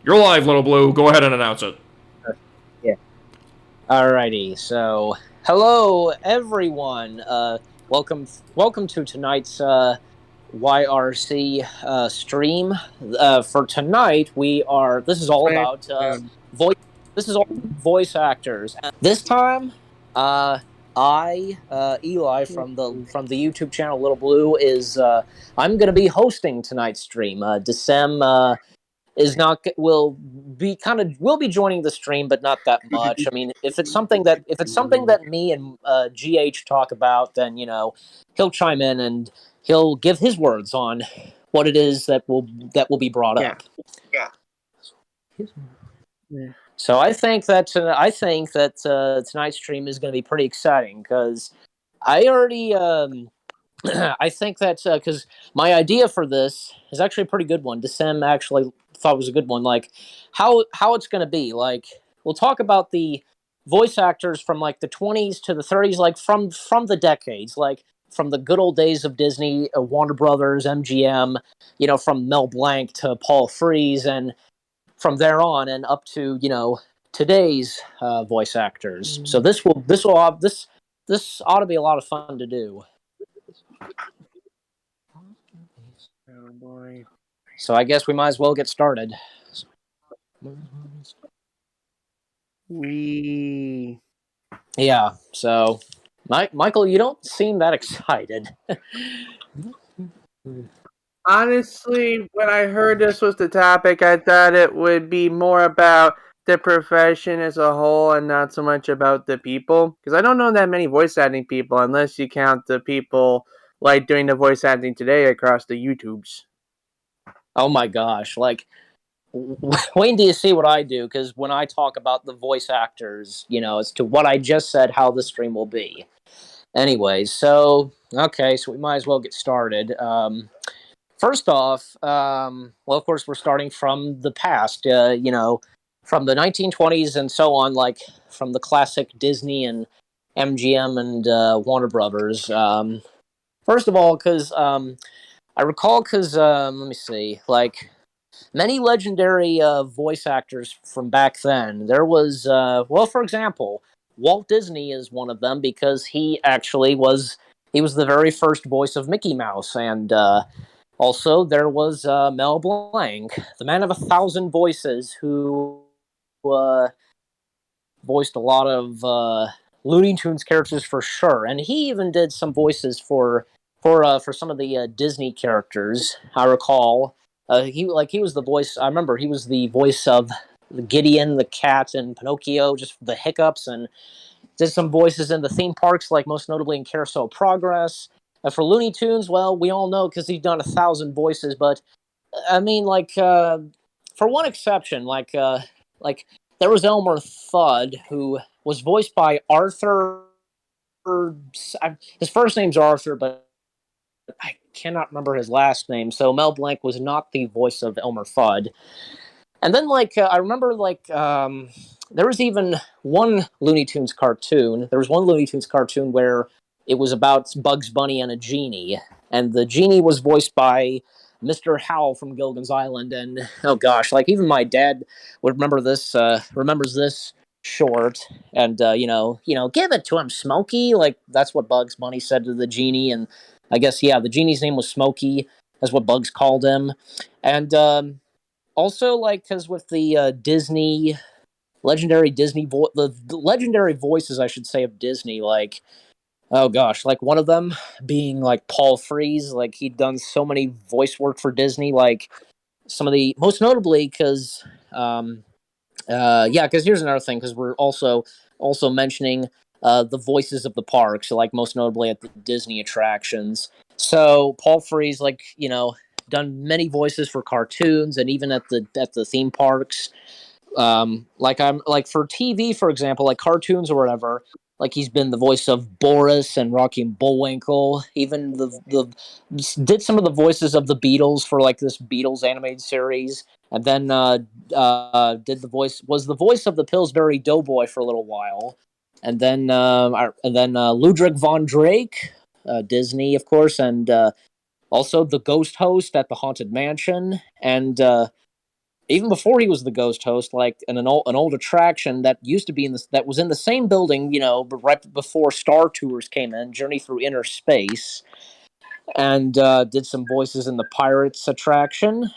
You're live, Little Blue. Go ahead and announce it. Yeah. Alrighty. So, hello everyone. Welcome to tonight's YRC stream. For tonight, This is all about voice. This is all voice actors. This time, Eli from the YouTube channel Little Blue is. I'm going to be hosting tonight's stream. Decem will be joining the stream, but not that much. I mean, if it's something that me and GH talk about, then he'll chime in and he'll give his words on what it is that will be brought up. Yeah. So I think that tonight's stream is going to be pretty exciting because I already. I think that because my idea for this is actually a pretty good one. Decem actually thought it was a good one. Like how it's going to be. Like we'll talk about the voice actors from like the 20s to the 30s, like from the decades, like from the good old days of Disney, Warner Brothers, MGM. From Mel Blanc to Paul Frees, and from there on and up to today's voice actors. So this ought to be a lot of fun to do. Oh boy. So I guess we might as well get started. Yeah, so Michael, you don't seem that excited. Honestly, when I heard this was the topic, I thought it would be more about the profession as a whole and not so much about the people. Because I don't know that many voice acting people, unless you count the people like doing the voice acting today across the YouTubes. Oh my gosh, like wait until you see what I do, because when I talk about the voice actors, as to what I just said, how the stream will be. Anyways, so we might as well get started. First off, well, of course, we're starting from the past, from the 1920s and so on, like from the classic Disney and MGM and Warner Brothers. First of all, because I recall, let me see, like many legendary voice actors from back then. There was, for example, Walt Disney is one of them because he actually was the very first voice of Mickey Mouse, and also there was Mel Blanc, the man of 1,000 voices, who voiced a lot of Looney Tunes characters for sure, and he even did some voices for some of the Disney characters. I recall he was the voice. I remember he was the voice of Gideon the cat and Pinocchio, just the hiccups, and did some voices in the theme parks, like most notably in Carousel of Progress. For Looney Tunes, well, we all know because he's done 1,000 voices, but I mean, like for one exception, like there was Elmer Fudd, who was voiced by Arthur. His first name's Arthur, but I cannot remember his last name. So Mel Blanc was not the voice of Elmer Fudd. And then, I remember, there was even one Looney Tunes cartoon. There was one Looney Tunes cartoon where it was about Bugs Bunny and a genie, and the genie was voiced by Mr. Howell from Gilligan's Island. And oh gosh, like even my dad would remember this. Remembers this short, and give it to him, Smokey. Like that's what Bugs Bunny said to the genie, and I guess the genie's name was Smokey. That's what Bugs called him, and also because with the Disney legendary Disney the legendary voices, I should say, of Disney, like. Oh gosh, like one of them being like Paul Frees, like he'd done so many voice work for Disney, like some of the most notably because because here's another thing, because we're also mentioning the voices of the parks, so like most notably at the Disney attractions. So Paul Frees, done many voices for cartoons and even at the theme parks. I'm like for TV, for example, like cartoons or whatever. Like he's been the voice of Boris and Rocky and Bullwinkle. Even did some of the voices of the Beatles for like this Beatles animated series, and then was the voice of the Pillsbury Doughboy for a little while, and then Ludwig von Drake, Disney, of course, and also the ghost host at the Haunted Mansion, and even before he was the ghost host, like an old attraction that used to be that was in the same building, but right before Star Tours came in, Journey Through Inner Space, and did some voices in the Pirates attraction,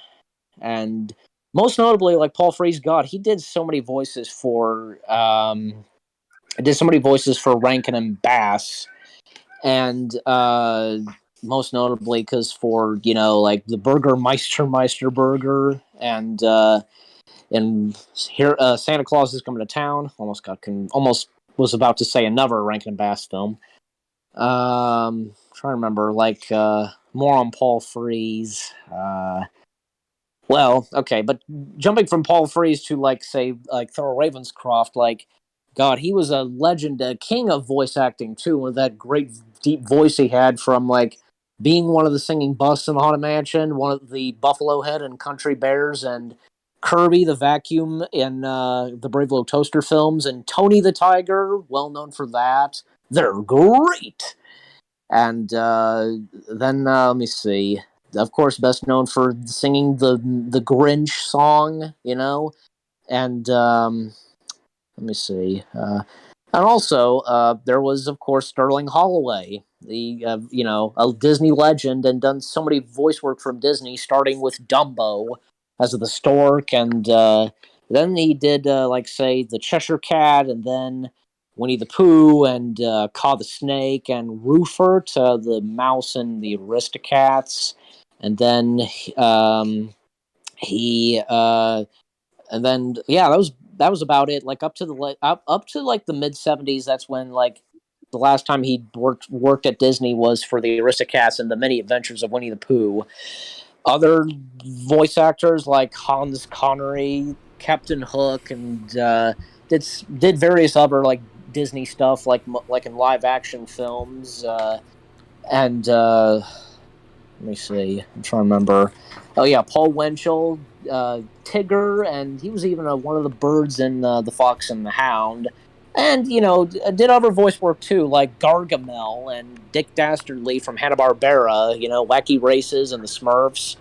and most notably, like Paul Frees, God, he did so many voices for Rankin and Bass, and most notably because for like the Burger Meister Burger, and here Santa Claus is Coming to Town. Almost was about to say another Rankin and Bass film. Trying to remember, like more on Paul Frees. Well, okay, but jumping from Paul Frees to like say like Thor Ravenscroft, like God, he was a legend, a king of voice acting too, with that great deep voice he had from like being one of the singing busts in the Haunted Mansion, one of the Buffalo Head and Country Bears, and Kirby the Vacuum in the Brave Little Toaster films, and Tony the Tiger, well known for that. They're great. And then let me see. Of course, best known for singing the Grinch song, and let me see. And also, there was, of course, Sterling Holloway, the a Disney legend, and done so many voice work from Disney, starting with Dumbo as the stork, and then he did like say the Cheshire Cat, and then Winnie the Pooh, and Caw the Snake, and Rupert, the mouse and the Aristocats, and then he and then yeah, that was about it. Like up to like the mid '70s. That's when like the last time he worked at Disney was for the Aristocats and the Many Adventures of Winnie the Pooh. Other voice actors like Hans Connery, Captain Hook, and did various other like Disney stuff, like in live action films. And let me see, I'm trying to remember. Oh yeah, Paul Winchell, Tigger, and he was even one of the birds in The Fox and the Hound. And, did other voice work too, like Gargamel and Dick Dastardly from Hanna-Barbera, Wacky Races and the Smurfs.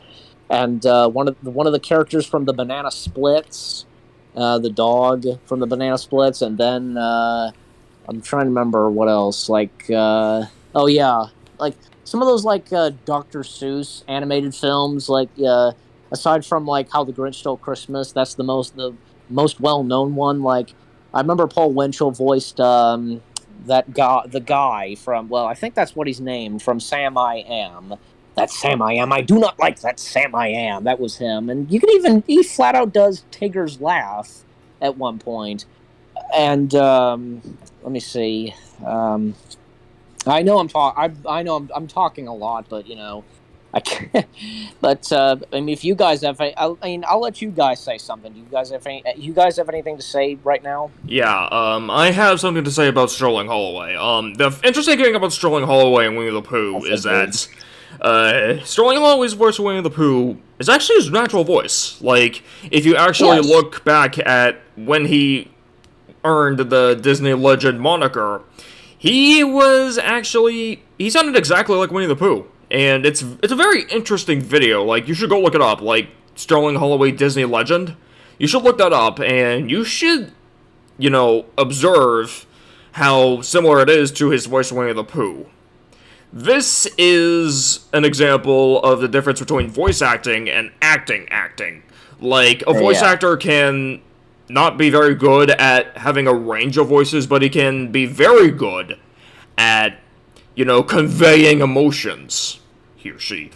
And one of the characters from the Banana Splits, the dog from the Banana Splits. And then I'm trying to remember what else. Like, oh yeah, like some of those like Dr. Seuss animated films. Like, aside from like How the Grinch Stole Christmas, that's the most well known one. Like, I remember Paul Winchell voiced the guy from, well, I think that's what he's named, from Sam I Am. That's Sam I Am. I do not like that Sam I Am. That was him. And he flat out does Tigger's laugh at one point. And let me see. I know I'm talking a lot, but I can't. But I mean, if you guys have, I'll let you guys say something. Do you guys have anything to say right now? Yeah, I have something to say about Sterling Holloway. The interesting thing about Sterling Holloway and Winnie the Pooh is that Sterling Holloway's voice of Winnie the Pooh is actually his natural voice. Like, if you actually look back at when he earned the Disney legend moniker, he sounded exactly like Winnie the Pooh. And it's a very interesting video. Like, you should go look it up. Like, Sterling Holloway Disney legend. You should look that up, and you should, observe how similar it is to his voice of Winnie the Pooh. This is an example of the difference between voice acting and acting. Like, a voice actor can not be very good at having a range of voices, but he can be very good at, conveying emotions. He or she.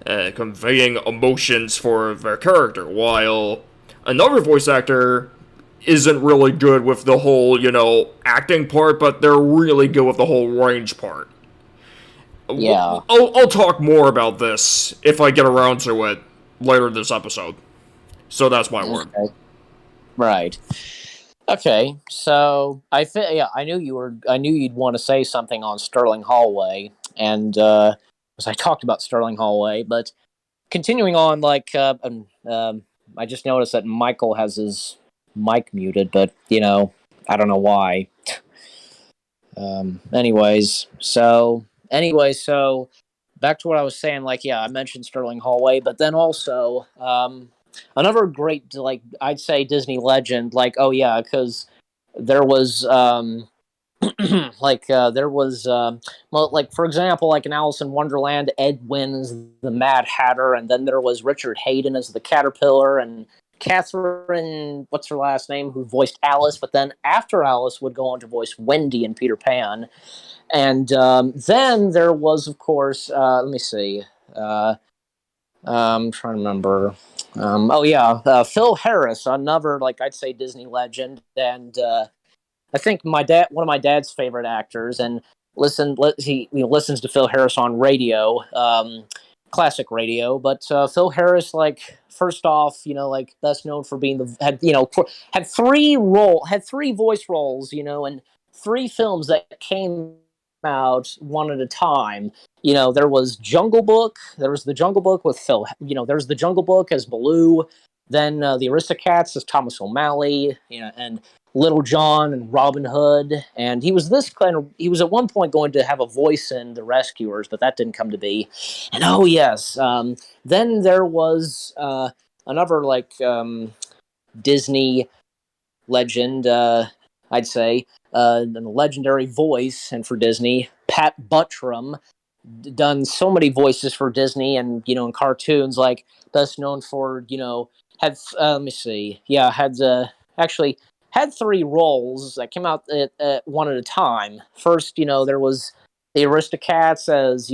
Conveying emotions for their character, while another voice actor isn't really good with the whole, acting part, but they're really good with the whole range part. Yeah. I'll talk more about this if I get around to it later in this episode. So that's my word. Right. Okay, so I knew you'd want to say something on Sterling Holloway, and because I talked about Sterling Holloway, but continuing on, like, I just noticed that Michael has his mic muted, but I don't know why. So back to what I was saying. Like, yeah, I mentioned Sterling Holloway, but then also, another great, like, I'd say Disney legend, like, oh yeah, because there was there was well, like, for example, like in Alice in Wonderland, Ed Wynn's the Mad Hatter, and then there was Richard Hayden as the Caterpillar, and Catherine, what's her last name, who voiced Alice, but then after Alice would go on to voice Wendy in Peter Pan. And then there was, of course, let me see, I'm trying to remember. Oh yeah, Phil Harris, another, like, I'd say Disney legend, and I think one of my dad's favorite actors, and he listens to Phil Harris on radio, classic radio. But Phil Harris, like, first off, like, best known for being had three voice roles, in three films that came out one at a time. There was Jungle Book. There was the Jungle Book with Phil. There's the Jungle Book as Baloo. Then the Aristocats as Thomas O'Malley. And Little John and Robin Hood, and he was at one point going to have a voice in The Rescuers, but that didn't come to be. And oh yes, then there was another, like, Disney legend, I'd say, a legendary voice, and for Disney, Pat Buttram, done so many voices for Disney, and in cartoons, like, best known for had let me see, yeah, had actually had three roles that came out at one at a time. First, there was the Aristocats as,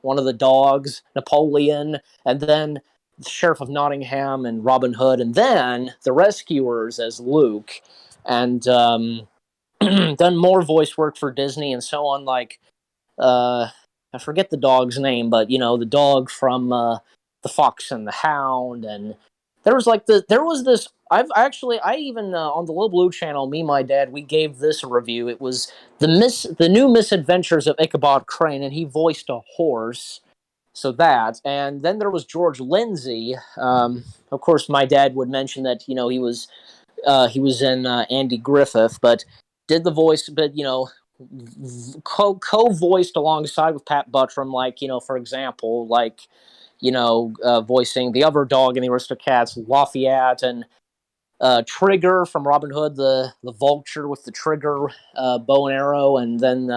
one of the dogs, Napoleon, and then the Sheriff of Nottingham and Robin Hood, and then the Rescuers as Luke, and done more voice work for Disney and so on, like, I forget the dog's name, but, the dog from The Fox and the Hound, and there was this. I even on the Little Blue channel, me and my dad, we gave this a review. It was the new misadventures of Ichabod Crane, and he voiced a horse. So that, and then there was George Lindsay. Of course, my dad would mention that he was in Andy Griffith, but did the voice, but co-voiced alongside with Pat Buttram, like, for example, like, voicing the other dog in the Aristocats, Lafayette, and Trigger from Robin Hood, the vulture with the trigger bow and arrow, and then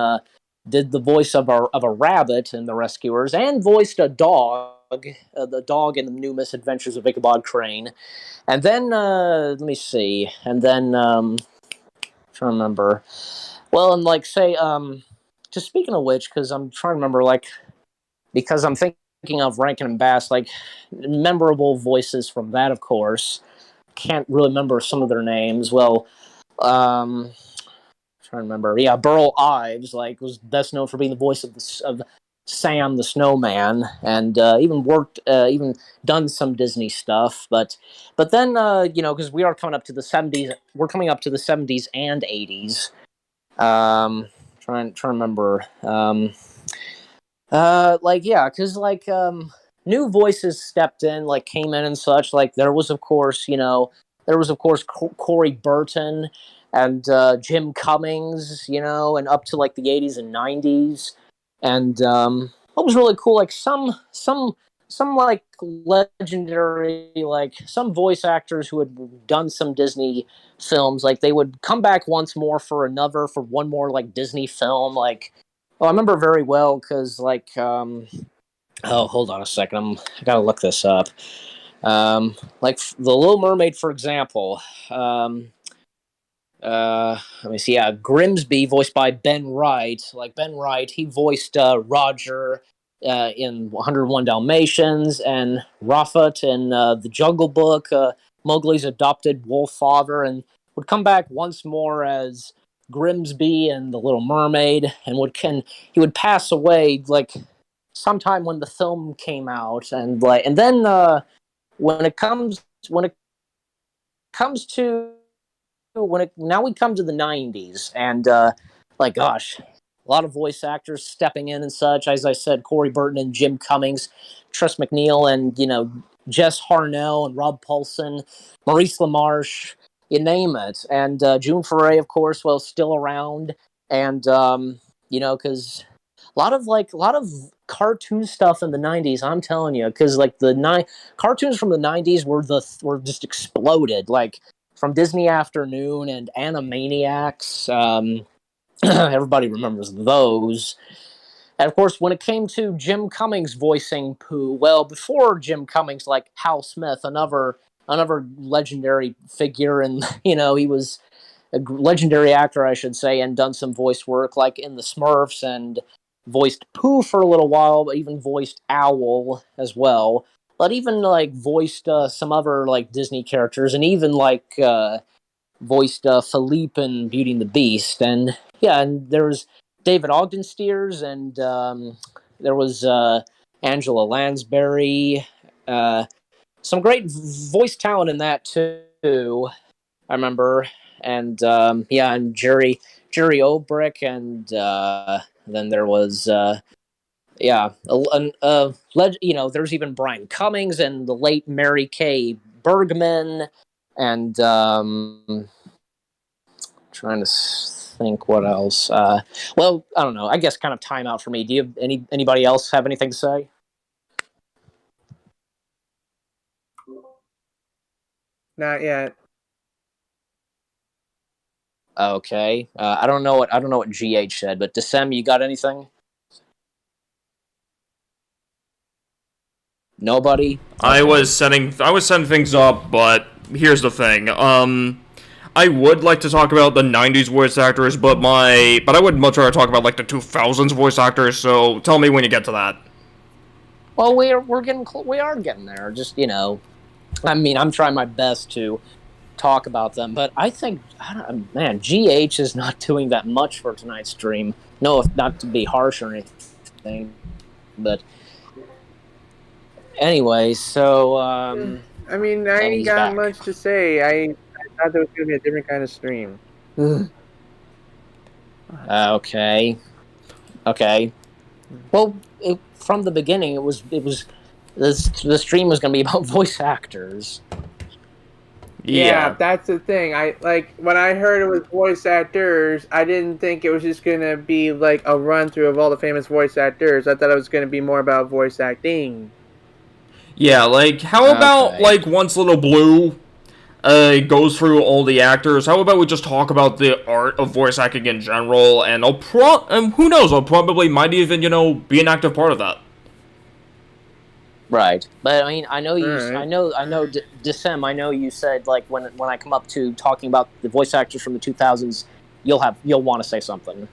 did the voice of a rabbit in The Rescuers, and voiced a dog, the dog in the new Misadventures of Ichabod Crane. And then let me see, and then trying to remember. Well, and, like, say, just speaking of which, because I'm trying to remember, like, because I'm thinking of Rankin and Bass, like, memorable voices from that, of course. Can't really remember some of their names. Well, trying to remember. Yeah, Burl Ives, like, was best known for being the voice of Sam the Snowman, and even done some Disney stuff. But then because we are coming up to the 70s, we're coming up to the 70s and 80s. Trying to remember. Like, yeah, because, like, new voices stepped in, like, came in and such. Like, there was of course Corey Burton and Jim Cummings, and up to, like, the 80s and 90s. And what was really cool, like, some like legendary, like, some voice actors who had done some Disney films, like, they would come back once more for one more, like, Disney film. Like, I remember very well because, like, oh, hold on a second, I gotta look this up. Like, The Little Mermaid, for example. Let me see. Yeah, Grimsby, voiced by Ben Wright. Like, Ben Wright, he voiced Roger in 101 Dalmatians, and Rafat in The Jungle Book, Mowgli's adopted wolf father, and would come back once more as Grimsby in The Little Mermaid, and he would pass away, like, sometime when the film came out, and then when it comes to now we come to the 90s, and like, gosh, a lot of voice actors stepping in and such. As I said, Corey Burton and Jim Cummings, Tress MacNeille, and Jess Harnell and Rob Paulson, Maurice LaMarche, you name it. And June Foray, of course, still around, and because a lot of cartoon stuff in the 90s. I'm telling you, because like cartoons from the 90s were just exploded. Like from Disney Afternoon and Animaniacs. Everybody remembers those. And of course, when it came to Jim Cummings voicing Pooh, well, before Jim Cummings, like Hal Smith, another legendary figure, and he was a legendary actor, I should say, and done some voice work, like in the Smurfs, and voiced Pooh for a little while, but even voiced Owl as well. But even like voiced some other like Disney characters, and even like voiced Philippe in Beauty and the Beast, and yeah, and there was David Ogden Stiers, and there was Angela Lansbury. Some great voice talent in that too. I remember, and and Jerry Obrick, and then there was there's even Brian Cummings and the late Mary Kay Bergman, and trying to think what else. Well, I don't know. I guess kind of time out for me. Do you have anybody else have anything to say? Not yet. Okay. I don't know what GH said, but Decem, you got anything? Nobody? Okay. I was setting things up, but here's the thing. I would like to talk about the 90s voice actors, but I would much rather talk about like the 2000s voice actors, so tell me when you get to that. Well, we are getting there. Just, I mean, I'm trying my best to talk about them, but I think, GH is not doing that much for tonight's stream. No, not to be harsh or anything, but anyway, so I mean, I ain't got much to say. I thought there was gonna be a different kind of stream. Okay. Well, from the beginning, the stream was going to be about voice actors. Yeah, that's the thing. When I heard it was voice actors, I didn't think it was just gonna be like a run through of all the famous voice actors. I thought it was gonna be more about voice acting. Yeah, like how about like once Little Blue goes through all the actors, how about we just talk about the art of voice acting in general, and who knows, I'll probably might even, be an active part of that. Right, but I mean, I know Decem. I know you said like when I come up to talking about the voice actors from the 2000s, you'll want to say something.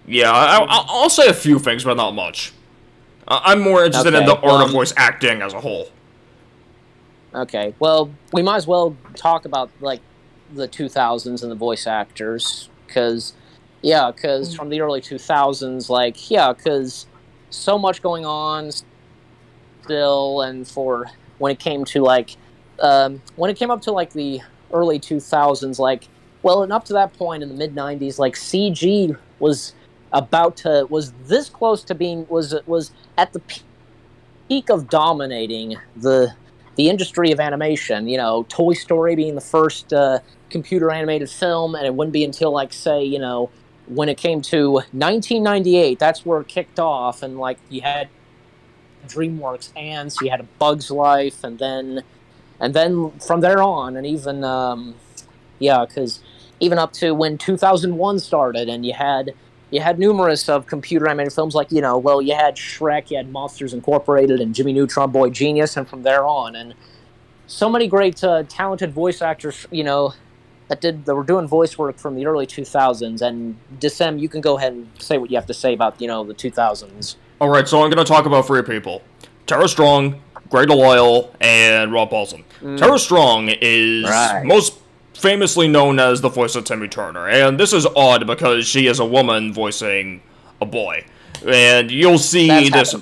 Yeah, I'll say a few things, but not much. I'm more interested in the art of voice acting as a whole. Okay, well, we might as well talk about like the 2000s and the voice actors, because from the early 2000s, because so much going on still, and for when it came to up to the early 2000s, and up to that point in the mid 90s, CG was this close to being was at the peak of dominating the industry of animation. Toy Story being the first computer animated film, and it wouldn't be until when it came to 1998, that's where it kicked off, and you had DreamWorks Ants, you had A Bug's Life, and then from there on, and even because even up to when 2001 started, and you had numerous of computer animated films you had Shrek, you had Monsters Incorporated, and Jimmy Neutron Boy Genius, and from there on, and so many great talented voice actors that were doing voice work from the early 2000s. And Decem, you can go ahead and say what you have to say about the 2000s. All right, so I'm going to talk about three people: Tara Strong, Greg DeLisle, and Rob Paulson. Tara Strong is most famously known as the voice of Timmy Turner, and this is odd because she is a woman voicing a boy, and you'll see this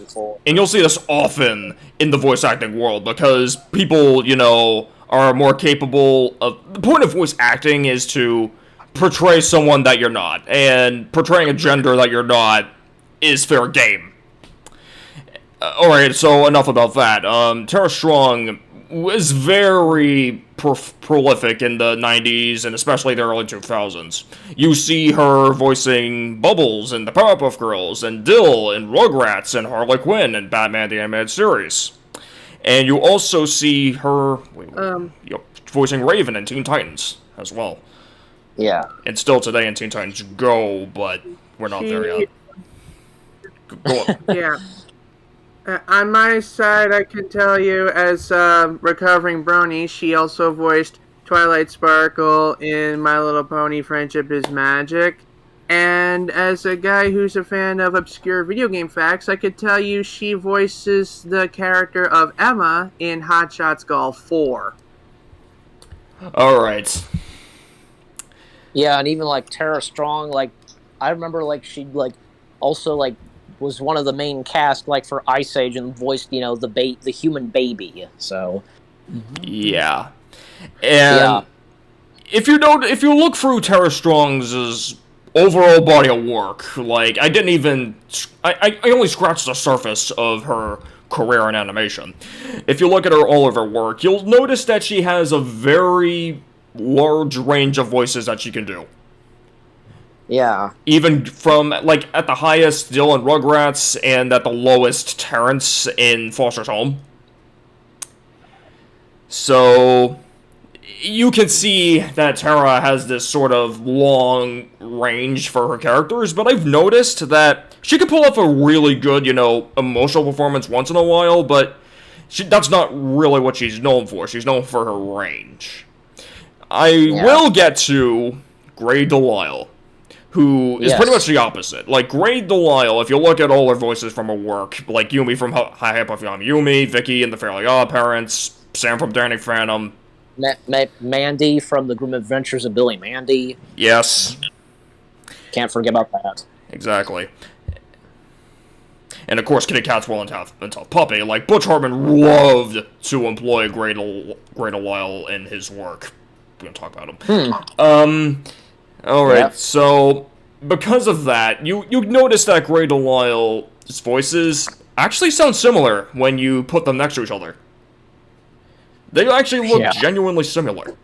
often in the voice acting world because people, are more capable of. The point of voice acting is to portray someone that you're not, and portraying a gender that you're not is fair game. Alright, so enough about that. Tara Strong was very prolific in the 90s and especially the early 2000s. You see her voicing Bubbles in the Powerpuff Girls, and Dill in Rugrats, and Harley Quinn in Batman the Animated Series. And you also see her voicing Raven in Teen Titans as well. Yeah. And still today in Teen Titans Go, but we're not there yet. Go on. Yeah. On my side, I can tell you, as recovering brony, she also voiced Twilight Sparkle in My Little Pony Friendship is Magic. And as a guy who's a fan of obscure video game facts, I could tell you she voices the character of Emma in Hot Shots Golf 4. Alright. Yeah, and even like Tara Strong, like I remember like she like also like was one of the main cast like for Ice Age and voiced, you know, the human baby. So yeah. And if you look through Tara Strong's overall body of work, like I only scratched the surface of her career in animation. If you look at all of her work, you'll notice that she has a very large range of voices that she can do. Yeah. Even from, like, at the highest, Dylan Rugrats, and at the lowest, Terrence in Foster's Home. So, you can see that Tara has this sort of long range for her characters, but I've noticed that she can pull off a really good, emotional performance once in a while, but that's not really what she's known for. She's known for her range. I will get to Grey Delisle, who is pretty much the opposite. Like, Grey Delisle, if you look at all her voices from her work, like Yumi from Hi Puffy Yumi, Vicky in The Fairly Odd Parents, Sam from Danny Phantom, Mandy from The Grim Adventures of Billy Mandy. Yes. Can't forget about that. Exactly. And of course, Kitty Cat's and Tough Puppy. Like, Butch Hartman loved to employ Grey Delisle in his work. We're gonna talk about him. Alright, so because of that, you notice that Grey Delisle's voices actually sound similar when you put them next to each other. They actually look genuinely similar.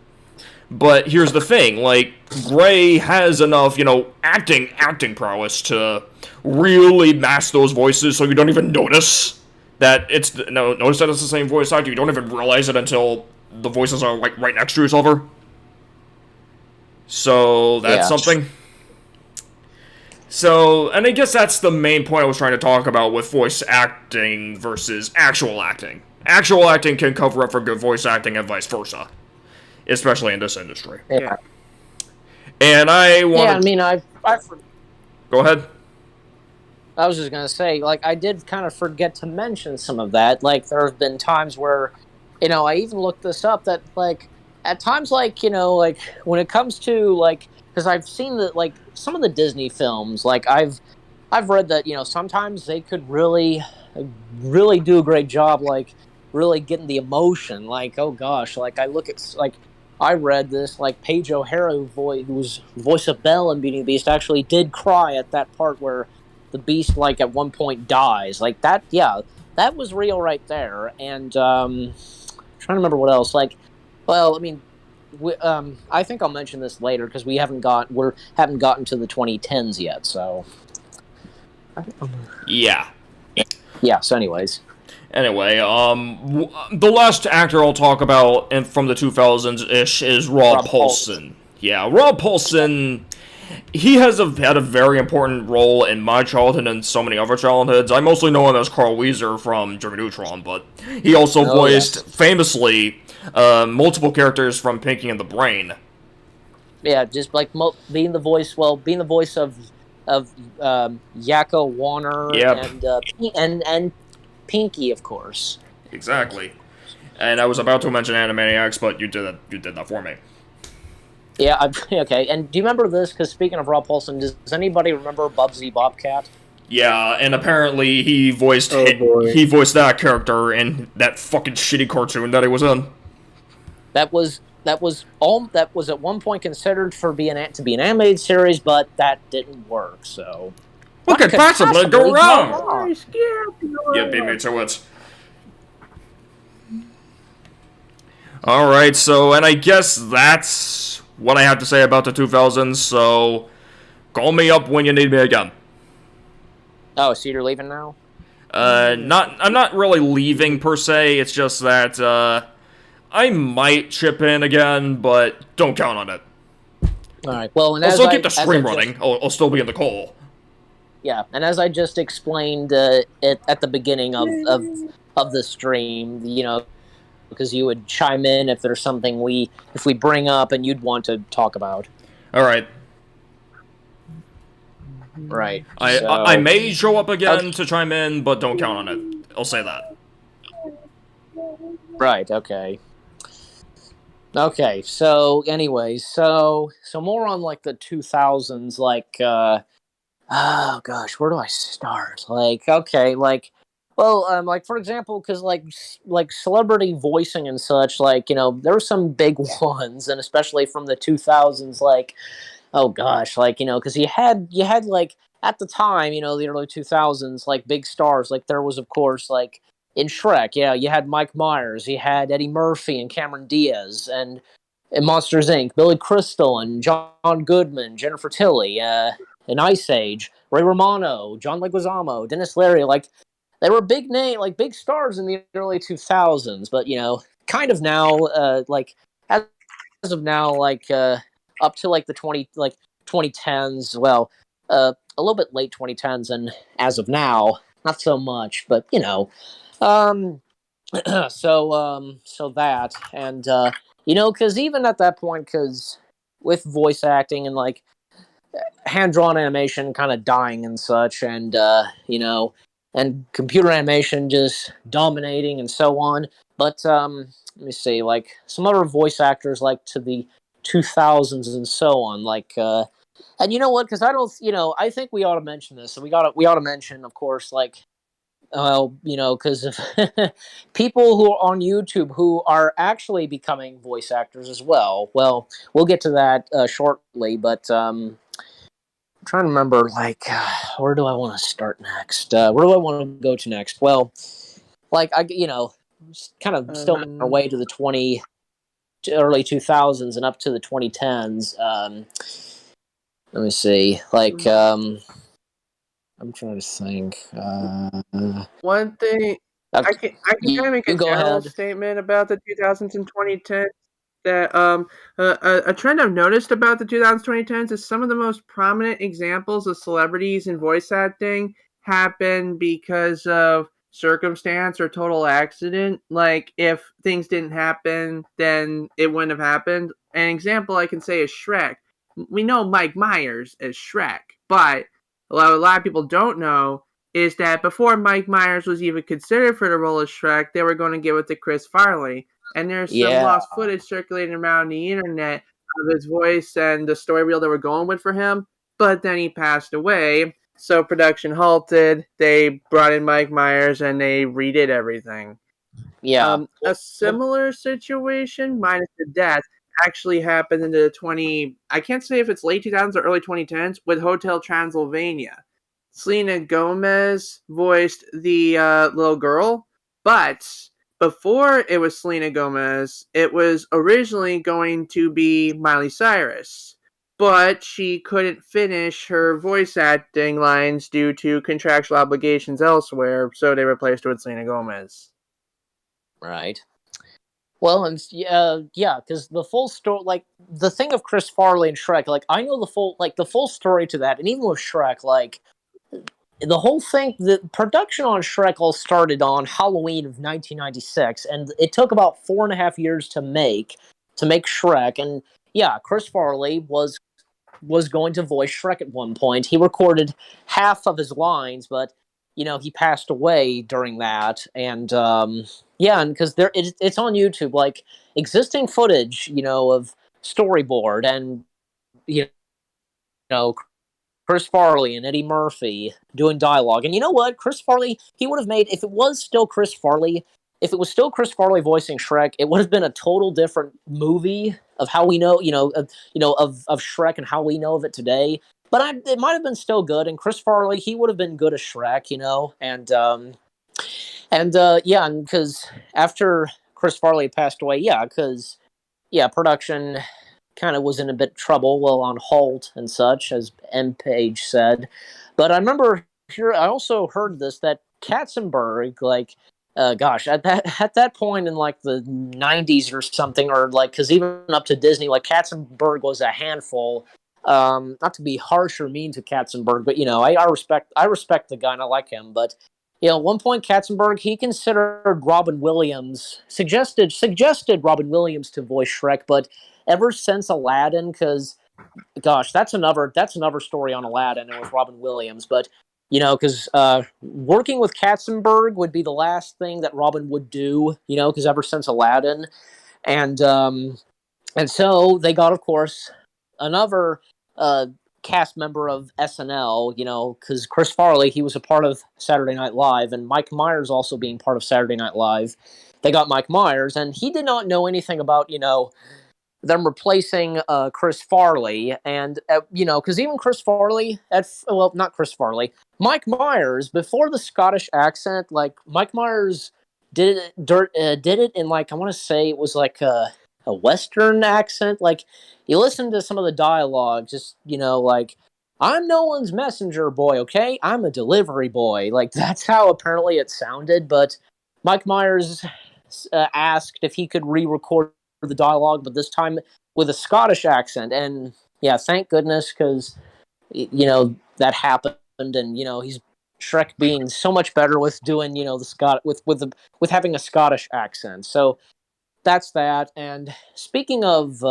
But here's the thing, like, Grey has enough, acting prowess to really mask those voices so you don't even notice that it's the same voice actor. You don't even realize it until the voices are, like, right next to each other. So, that's something. So, and I guess that's the main point I was trying to talk about with voice acting versus actual acting. Actual acting can cover up for good voice acting and vice versa. Especially in this industry. Yeah. And I want I mean, I Go ahead. I was just going to say, like, I did kind of forget to mention some of that. Like, there have been times where, I even looked this up, that, like, at times, like, like, when it comes to, like, because I've seen that, like, some of the Disney films, like, I've read that, sometimes they could really do a great job, like, really getting the emotion. Like, oh gosh, like, I read this, like, Paige O'Hara, who's voice of Belle in Beauty and the Beast, actually did cry at that part where the Beast, like, at one point dies. Like, that was real right there. And, trying to remember what else. Like, well, I mean, I think I'll mention this later, because we haven't gotten to the 2010s yet, so. Yeah. Yeah, so anyways. Anyway, the last actor I'll talk about from the 2000s-ish is Rob Paulsen. Yeah, Rob Paulsen, he has had a very important role in my childhood and so many other childhoods. I mostly know him as Carl Weezer from Jimmy Neutron, but he also voiced, famously, multiple characters from Pinky and the Brain. Yeah, just like being the voice of Yakko Warner and Pinky, of course. Exactly. And I was about to mention Animaniacs, but you did that for me. Yeah, okay. And do you remember this? Because speaking of Rob Paulsen, does anybody remember Bubsy Bobcat? Yeah, and apparently he voiced that character in that fucking shitty cartoon that he was in. That was at one point considered to be an animated series, but that didn't work. So what could possibly go wrong? I'm scared. Yeah, beat me to it. Alright, so, and I guess that's what I have to say about the 2000s, so call me up when you need me again. Oh, so you're leaving now? I'm not really leaving per se, it's just that, I might chip in again, but don't count on it. All right. Well, and I'll as still I keep the as I stream just running, I'll still be in the call. yeah, and as I just explained it at the beginning of the stream, because you would chime in if there's something if we bring up and you'd want to talk about. Alright. Right. I may show up again Okay. to chime in, but don't count on it. I'll say that. Right. Okay. Okay. So, anyways, so more on like the 2000s, like oh gosh, where do I start? Like, okay, well, like for example, because like celebrity voicing and such, like there were some big ones, and especially from the 2000s, like oh gosh, like because you had like at the time, the early 2000s, like big stars, like there was of course like in Shrek, yeah, you had Mike Myers, you had Eddie Murphy and Cameron Diaz, and in Monsters Inc., Billy Crystal and John Goodman, Jennifer Tilly, in Ice Age, Ray Romano, John Leguizamo, Dennis Leary, like they were big name, like big stars in the early 2000s, but kind of now, like as of now, like up to like the 2010s, well, a little bit late 2010s, and as of now, not so much, but um, so that, and because even at that point, because with voice acting and like hand drawn animation kind of dying and such, and and computer animation just dominating and so on. But let me see, like some other voice actors, like to the 2000s and so on, like and you know what? Because I don't, I think we ought to mention this. So we ought to mention, of course, like well, because of people who are on YouTube who are actually becoming voice actors as well. Well, we'll get to that shortly, but I'm trying to remember, like, where do I want to start next? Where do I want to go to next? Well, like, kind of still making our way to the early 2000s and up to the 2010s. Let me see. Like, I'm trying to think. One thing Okay, I can kind of make a you go general ahead. statement about the 2000s and 2010s that a trend I've noticed about the 2000s 2010s is some of the most prominent examples of celebrities in voice acting happen because of circumstance or total accident. Like if things didn't happen, then it wouldn't have happened. An example I can say is Shrek. We know Mike Myers as Shrek, but a lot of people don't know is that before Mike Myers was even considered for the role of Shrek, they were going to give it to Chris Farley. And there's some Yeah. lost footage circulating around the internet of his voice and the story reel they were going with for him. But then he passed away, so production halted. They brought in Mike Myers and they redid everything. Yeah. A similar situation, minus the death, actually happened in the 20. I can't say if it's late 2000s or early 2010s with Hotel Transylvania. Selena Gomez voiced the little girl, but before it was Selena Gomez, it was originally going to be Miley Cyrus. But she couldn't finish her voice acting lines due to contractual obligations elsewhere, so they replaced her with Selena Gomez. Right. Well, and yeah, because the full story, like the thing of Chris Farley and Shrek, like I know the full story to that, and even with Shrek, like the whole thing, the production on Shrek all started on Halloween of 1996, and it took about 4.5 years to make Shrek, and yeah, Chris Farley was going to voice Shrek at one point. He recorded half of his lines, but he passed away during that, and yeah, and because it's on YouTube, like existing footage, of storyboard, and you know Chris Farley and Eddie Murphy doing dialogue. And you know what? Chris Farley, he would have made, if it was still Chris Farley voicing Shrek, it would have been a total different movie of how we know, of Shrek and how we know of it today. But it might have been still good. And Chris Farley, he would have been good as Shrek, and yeah, and because after Chris Farley had passed away, yeah, because production kind of was in a bit of trouble, well, on halt and such, as M. Page said. But I remember here, I also heard this, that Katzenberg, like, gosh, at that point in like the 90s or something, or like, because even up to Disney, like Katzenberg was a handful. Not to be harsh or mean to Katzenberg, but I respect the guy and I like him. But at one point, Katzenberg, he considered Robin Williams, suggested Robin Williams to voice Shrek, but ever since Aladdin, because gosh, that's another story on Aladdin and with Robin Williams. But because working with Katzenberg would be the last thing that Robin would do. Because ever since Aladdin, and so they got, of course, another cast member of SNL. Because Chris Farley, he was a part of Saturday Night Live, and Mike Myers also being part of Saturday Night Live. They got Mike Myers, and he did not know anything about them replacing Chris Farley, and because even Chris Farley not Chris Farley, Mike Myers, before the Scottish accent, like Mike Myers did it in, like, I want to say it was like a Western accent. Like, you listen to some of the dialogue, just like, I'm no one's messenger boy, okay? I'm a delivery boy. Like, that's how apparently it sounded. But Mike Myers asked if he could re-record the dialogue, but this time with a Scottish accent. And yeah, thank goodness, because that happened. And he's Shrek being so much better with doing with having a Scottish accent. So that's that. And speaking of,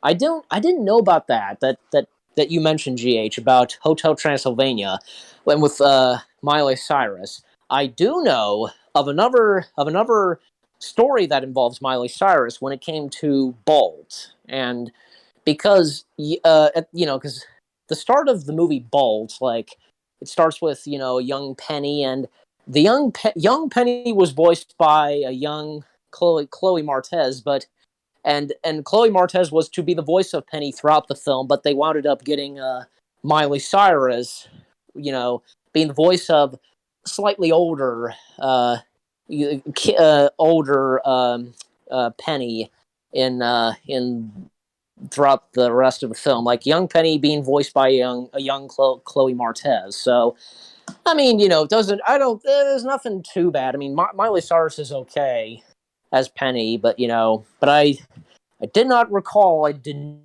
I didn't know about that you mentioned, GH, about Hotel Transylvania, when with Miley Cyrus. I do know of another story that involves Miley Cyrus when it came to Bolt. And because because the start of the movie Bolt, like, it starts with young Penny, and the young Penny was voiced by a young Chloe Martez, but and Chloe Martez was to be the voice of Penny throughout the film, but they wound up getting Miley Cyrus, being the voice of slightly older Penny in throughout the rest of the film, like young Penny being voiced by a young Chloe Martez. So, I mean, there's nothing too bad. I mean, Miley Cyrus is okay as Penny, but I did not recall, I did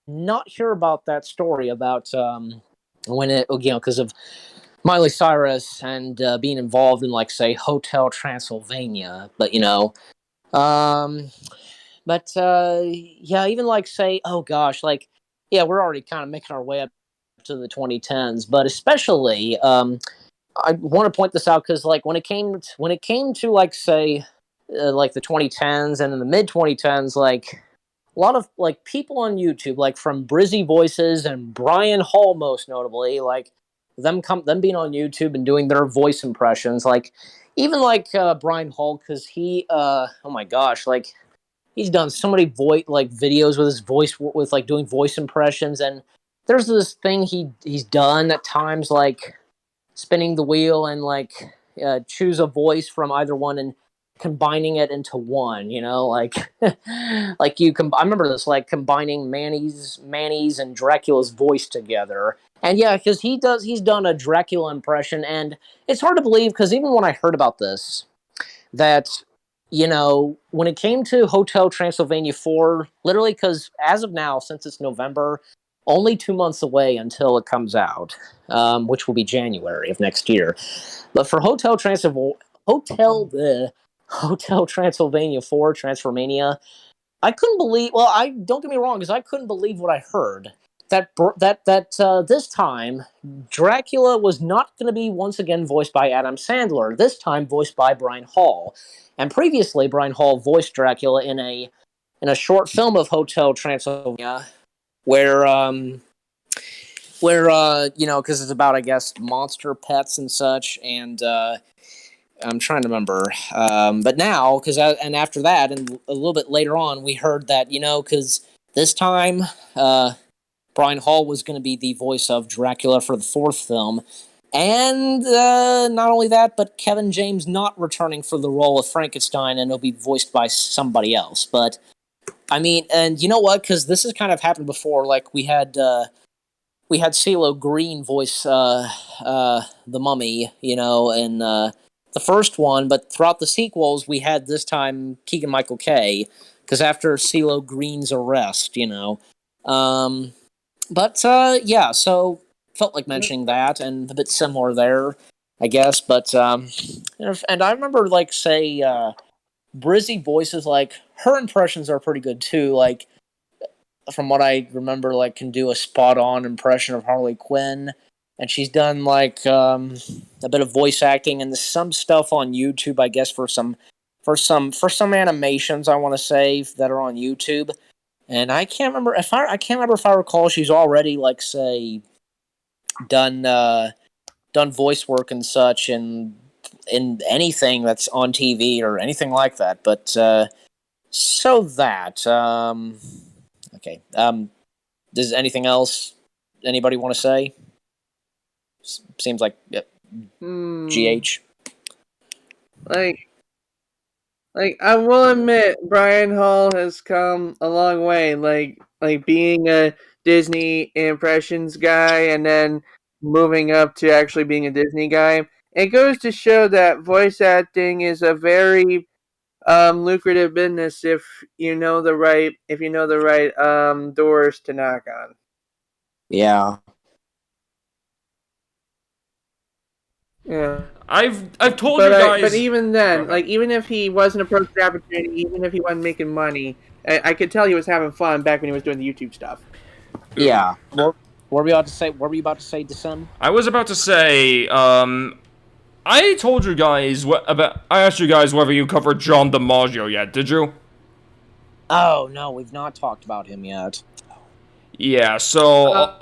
not hear about that story about when it, because of Miley Cyrus and being involved in, like, say, Hotel Transylvania. But yeah, even, like, say, oh gosh, like, yeah, we're already kind of making our way up to the 2010s, but especially I want to point this out because, like, when it came to like, say, like the 2010s and in the mid 2010s, like, a lot of, like, people on YouTube, like from Brizzy Voices and Brian Hall, most notably, like them being on YouTube and doing their voice impressions, like, even like Brian Hall, because he oh my gosh, like, he's done so many videos with his voice, with like doing voice impressions. And there's this thing he's done at times, like spinning the wheel and like choose a voice from either one and combining it into one, like like I remember this, like combining Manny's and Dracula's voice together. And yeah, because he's done a Dracula impression, and it's hard to believe, because even when I heard about this, that when it came to Hotel Transylvania 4, literally, because as of now, since it's November, only 2 months away until it comes out, which will be January of next year. But for Hotel Transylvania 4, Transformania, I couldn't believe. Well, I don't get me wrong, because I couldn't believe what I heard. That this time Dracula was not going to be once again voiced by Adam Sandler. This time voiced by Brian Hall, and previously Brian Hall voiced Dracula in a short film of Hotel Transylvania, where because it's about, I guess, monster pets and such, and I'm trying to remember. But now, and after that, and a little bit later on, we heard that, because this time Brian Hall was going to be the voice of Dracula for the fourth film, And not only that, but Kevin James not returning for the role of Frankenstein, and it'll be voiced by somebody else. But I mean, and you know what? Because this has kind of happened before. Like we had CeeLo Green voice the Mummy, in the first one, but throughout the sequels, we had this time Keegan-Michael Kay, because after CeeLo Green's arrest, But yeah, so felt like mentioning that, and a bit similar there, I guess. But and I remember say Brizzy voices, like her impressions are pretty good too. Like from what I remember, can do a spot on impression of Harley Quinn, and she's done a bit of voice acting and some stuff on YouTube, I guess, for some animations, I want to say, that are on YouTube. And I can't remember if I recall she's already done voice work and such in anything that's on TV or anything like that. But so that okay. Does anything else anybody want to say? Seems like GH. I will admit, Brian Hall has come a long way. Like being a Disney impressions guy and then moving up to actually being a Disney guy. It goes to show that voice acting is a very lucrative business if you know the right doors to knock on. Yeah. Yeah. I've told you guys, but even then, even if he wasn't approached the opportunity, even if he wasn't making money, I could tell he was having fun back when he was doing the YouTube stuff. Yeah. What were you about to say? What were you about to say, Descend? I was about to say, I told you guys I asked you guys whether you covered John DiMaggio yet. Did you? Oh no, we've not talked about him yet. Yeah. So.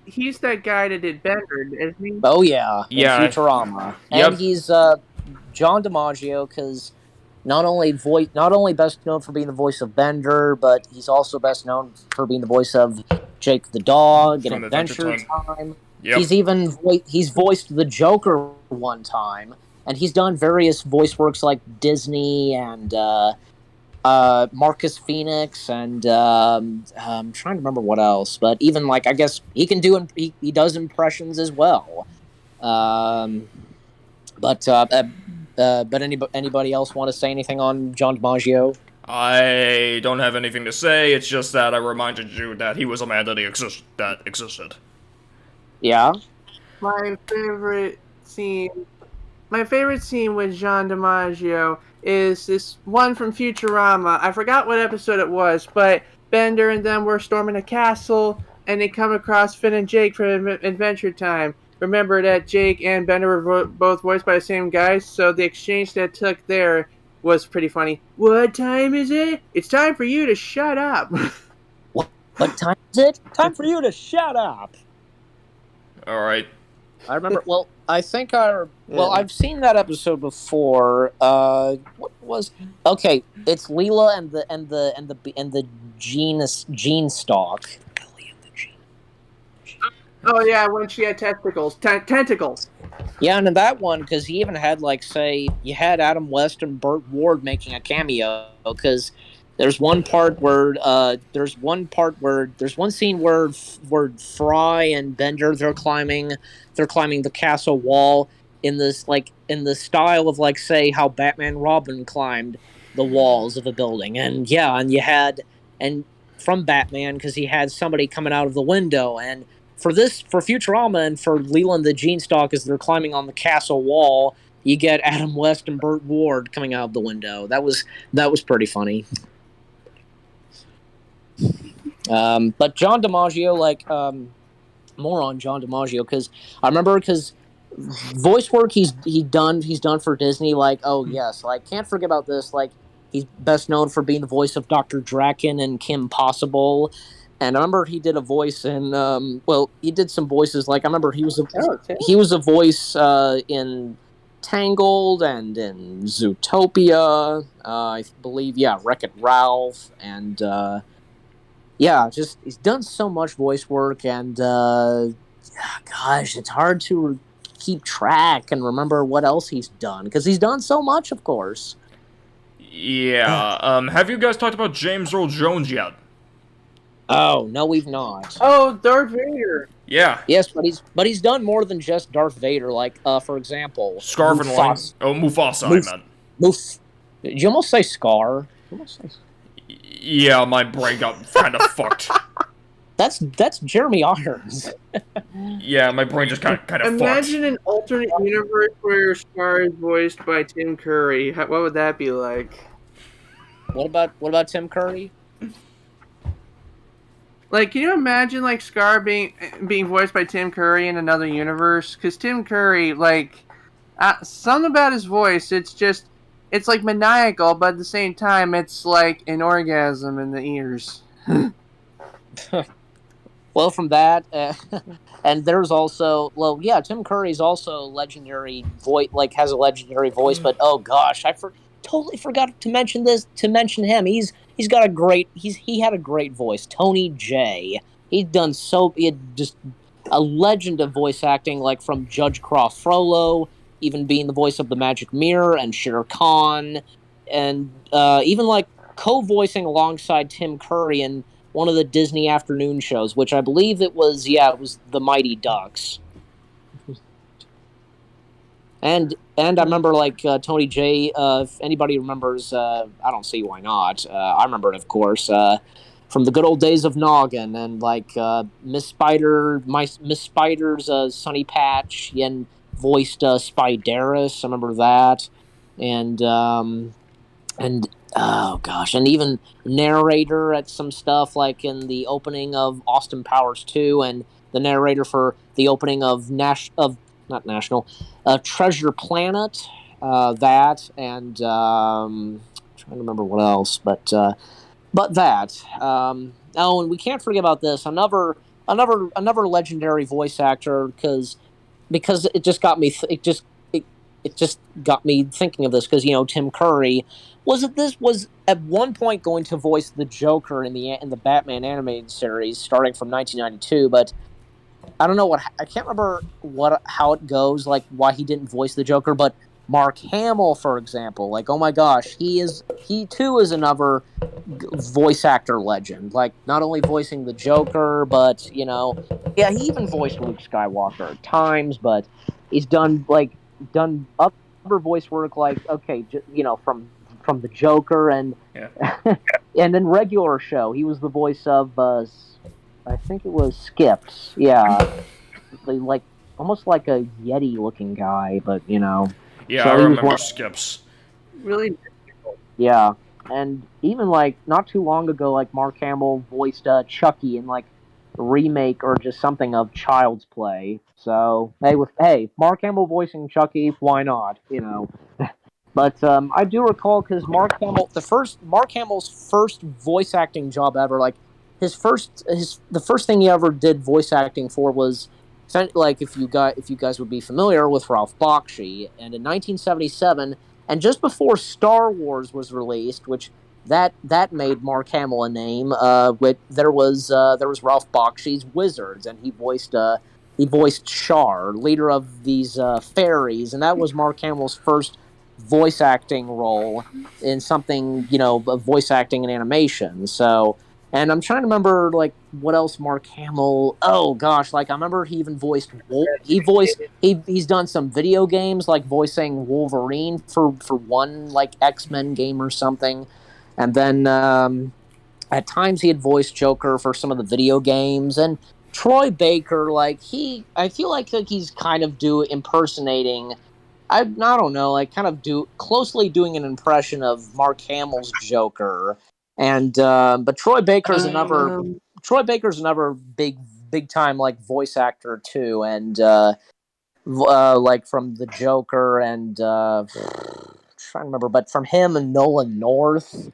He's that guy that did Bender, isn't he? Oh yeah, yeah. Futurama, Yep. And he's John DiMaggio, because not only best known for being the voice of Bender, but he's also best known for being the voice of Jake the dog in Adventure Time. Yep. He's voiced the Joker one time, and he's done various voice works like Disney and Marcus Phoenix, and I'm trying to remember what else, but even I guess he can do he does impressions as well. But anybody else want to say anything on John DiMaggio? I don't have anything to say. It's just that I reminded you that he was a man that existed. Yeah. My favorite scene with John DiMaggio is this one from Futurama. I forgot what episode it was, but Bender and them were storming a castle, and they come across Finn and Jake from Adventure Time. Remember that Jake and Bender were both voiced by the same guys, so the exchange that took there was pretty funny. What time is it? It's time for you to shut up. What time is it? Time for you to shut up. All right. I remember. Well, I think I've seen that episode before. What was? Okay, it's Leela and the gene stalk. Oh yeah, when she had testicles, tentacles. Yeah, and in that one, because he even had you had Adam West and Burt Ward making a cameo, because there's one scene where Fry and Bender they're climbing the castle wall in the style of say how Batman Robin climbed the walls of a building, and from Batman, because he had somebody coming out of the window, and for Futurama and for Leland the Gene-Stalk, as they're climbing on the castle wall, you get Adam West and Burt Ward coming out of the window. That was pretty funny. But John DiMaggio, more on John DiMaggio, because I remember voice work he's done for Disney. Can't forget about this. He's best known for being the voice of Dr. Draken and Kim Possible. And I remember he did a voice in he did some voices. I remember he was a voice in Tangled and in Zootopia. I believe, Wreck-It Ralph, and he's done so much voice work, and gosh, it's hard to keep track and remember what else he's done, because he's done so much, of course. Yeah, have you guys talked about James Earl Jones yet? Oh, no, we've not. Oh, Darth Vader. Yeah. Yes, but he's done more than just Darth Vader. Like, for example, Scarf and Loin. Oh, Mufasa, I meant. Did you almost say Scar? Yeah, my brain got kind of fucked. That's Jeremy Irons. Yeah, my brain just got kind of fucked. Imagine an alternate universe where Scar is voiced by Tim Curry. What would that be like? What about Tim Curry? Like, can you imagine like Scar being voiced by Tim Curry in another universe? Because Tim Curry, like, something about his voice, it's like maniacal, but at the same time, it's like an orgasm in the ears. Well, from that, and there's also, well, yeah, Tim Curry's also legendary voice, like has a legendary voice. But oh gosh, totally forgot to mention this. To mention him, he had a great voice. Tony J. He had just a legend of voice acting, like from Judge Croft Frollo, even being the voice of the Magic Mirror and Shere Khan, and even like co-voicing alongside Tim Curry in one of the Disney afternoon shows, which I believe it was the Mighty Ducks. And I remember like Tony J. If anybody remembers, I don't see why not. I remember it, of course, from the good old days of Noggin, and like Miss Spider's Sonny Patch, and voiced Spideris. I remember that, and oh gosh, and even narrator at some stuff, like in the opening of Austin Powers 2, and the narrator for the opening of Treasure Planet, that, and trying to remember what else, but that. Oh, and we can't forget about this. Another legendary voice actor, because it just got me. It just got me thinking of this, because Tim Curry was at one point going to voice the Joker in the Batman animated series starting from 1992, but I don't know I can't remember how it goes, like why he didn't voice the Joker. But Mark Hamill, for example, like, oh my gosh, he too is another voice actor legend. Like, not only voicing the Joker, but yeah, he even voiced Luke Skywalker at times. But he's done other voice work, like, okay, from the Joker, and yeah. and then regular show, he was the voice of I think it was Skips. Yeah, like almost like a Yeti looking guy, but Yeah, so I remember Skips. Really? Yeah, and even like not too long ago, like Mark Hamill voiced Chucky in like a remake or just something of Child's Play. So hey, Mark Hamill voicing Chucky, why not? But I do recall, because Mark Hamill's first voice acting job ever, like the first thing he ever did voice acting for was, like, if you guys would be familiar with Ralph Bakshi, and in 1977, and just before Star Wars was released, which that made Mark Hamill a name. There was Ralph Bakshi's Wizards, and he voiced Shar, leader of these fairies, and that was Mark Hamill's first voice acting role in something, voice acting and animation. So, and I'm trying to remember like what else Mark Hamill. Oh gosh, like I remember he even voiced. He's done some video games, like voicing Wolverine for one like X-Men game or something, and then at times he had voiced Joker for some of the video games. And Troy Baker, like I feel like he's kind of impersonating. I don't know, like kind of closely doing an impression of Mark Hamill's Joker, and but Troy Baker's another big time like voice actor too, and like from the Joker, and I'm trying to remember, but from him and Nolan North,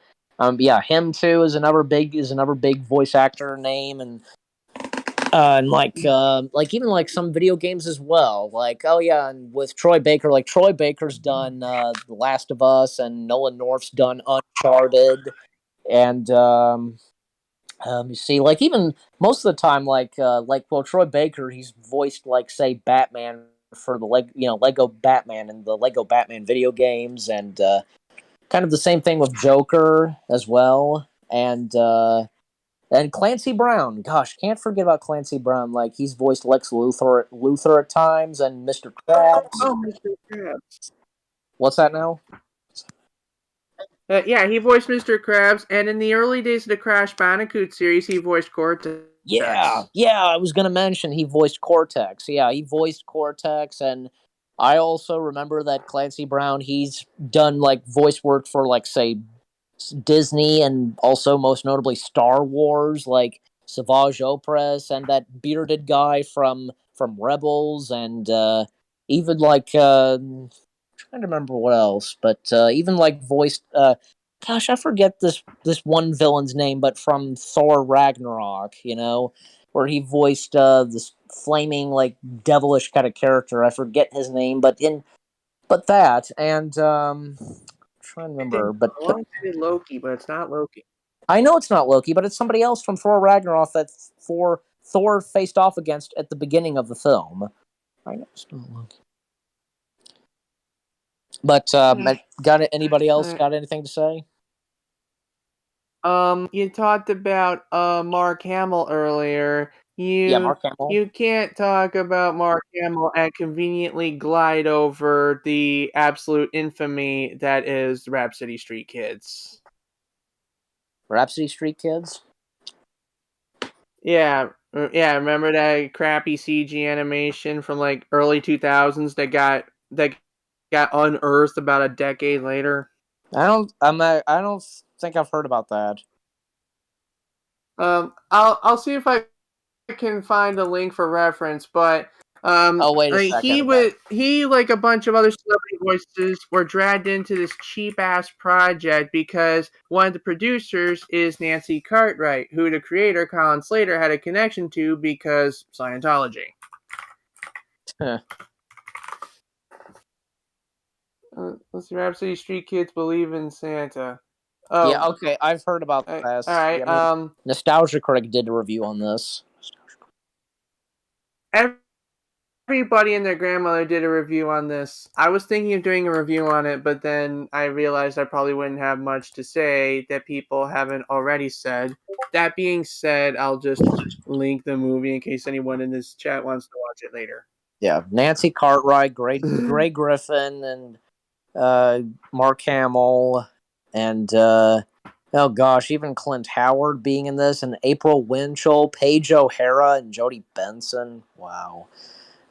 yeah, him too is another big voice actor name, and like even like some video games as well. Like, oh yeah, and with Troy Baker, like Troy Baker's done The Last of Us, and Nolan North's done Uncharted, and you see, like even most of the time, like well, Troy Baker, he's voiced like say Batman for the Lego Batman and the Lego Batman video games, and kind of the same thing with Joker as well, and Clancy Brown. Gosh, can't forget about Clancy Brown. Like, he's voiced Lex Luthor at times, and Mr. Krabs. Oh, Mr. Krabs. What's that now? Yeah, he voiced Mr. Krabs, and in the early days of the Crash Bandicoot series, he voiced Cortex. Yeah, I was gonna mention he voiced Cortex. Yeah, he voiced Cortex, and I also remember that Clancy Brown, he's done like voice work for, like, say, Disney, and also most notably Star Wars, like Savage Opress and that bearded guy from Rebels, and even like trying to remember what else, but even like voiced. Gosh, I forget this one villain's name, but from Thor Ragnarok, where he voiced this flaming, like, devilish kind of character. I forget his name, but that, and trying to remember, but I want to say Loki, but it's not Loki. I know it's not Loki, but it's somebody else from Thor Ragnarok that Thor faced off against at the beginning of the film. I know it's not Loki. But anybody else got anything to say? You talked about Mark Hamill earlier. Mark Hamill. You can't talk about Mark Hamill and conveniently glide over the absolute infamy that is Rhapsody Street Kids. Rhapsody Street Kids? Yeah, remember that crappy CG animation from like early 2000s that got unearthed about a decade later? I don't think I've heard about that. I'll see if I can find a link for reference, but wait a second. He, like a bunch of other celebrity voices, were dragged into this cheap ass project because one of the producers is Nancy Cartwright, who the creator Colin Slater had a connection to because Scientology. Let's see, Rhapsody Street Kids believe in Santa. Oh, yeah, okay, I've heard about this. All right, yeah, Nostalgia Critic did a review on this. Everybody and their grandmother did a review on this. I was thinking of doing a review on it, but then I realized I probably wouldn't have much to say that people haven't already said. That being said, I'll just link the movie in case anyone in this chat wants to watch it later. Yeah, Nancy Cartwright, Grey Griffin, and Mark Hamill, and oh gosh, even Clint Howard being in this, and April Winchell, Paige O'Hara, and Jodie Benson. Wow.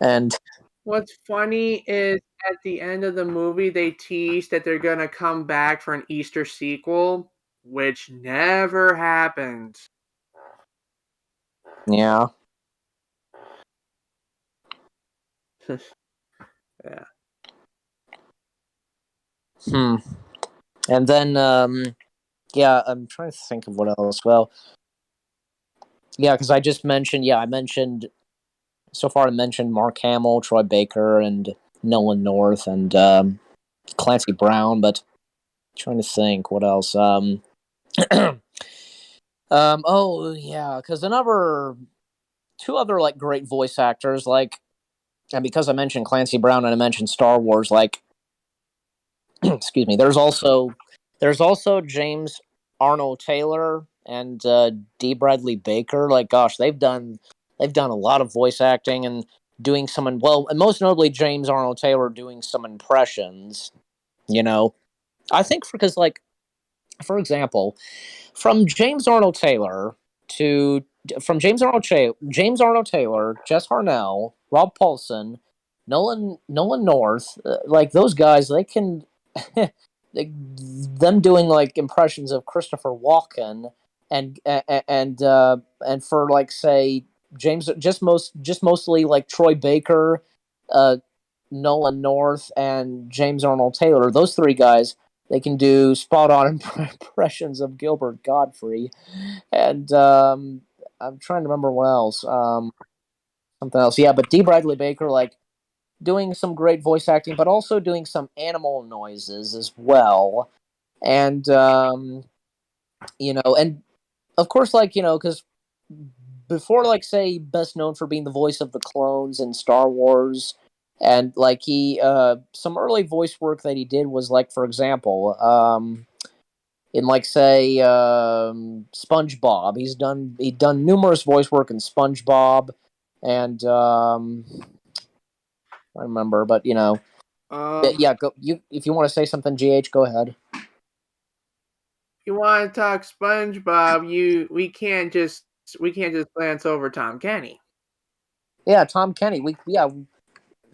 And what's funny is at the end of the movie, they tease that they're going to come back for an Easter sequel, which never happened. Yeah. Yeah. And then, yeah, I'm trying to think of what else. Well, yeah, because I mentioned so far, I mentioned Mark Hamill, Troy Baker, and Nolan North, and Clancy Brown, but I'm trying to think what else. Oh yeah, because two other like great voice actors, like, and because I mentioned Clancy Brown and I mentioned Star Wars, like, excuse me, there's also James Arnold Taylor and D. Bradley Baker. Like, gosh, they've done a lot of voice acting and doing some, and most notably James Arnold Taylor doing some impressions. I think because, like, for example, from James Arnold Taylor, Jess Harnell, Rob Paulson, Nolan North, like those guys, they can them doing like impressions of Christopher Walken, and for, like, say, James, mostly like Troy Baker, Nolan North, and James Arnold Taylor. Those three guys, they can do spot on impressions of Gilbert Godfrey, and I'm trying to remember what else. Something else, yeah. But D. Bradley Baker, like, doing some great voice acting, but also doing some animal noises as well, and and of course, like, because before, like, say, best known for being the voice of the clones in Star Wars, And like he some early voice work that he did was like, for example, in like say SpongeBob. He'd done numerous voice work in SpongeBob, and I remember, but yeah. Go you if you want to say something, GH, go ahead. You want to talk SpongeBob? We can't just glance over Tom Kenny. Yeah, Tom Kenny.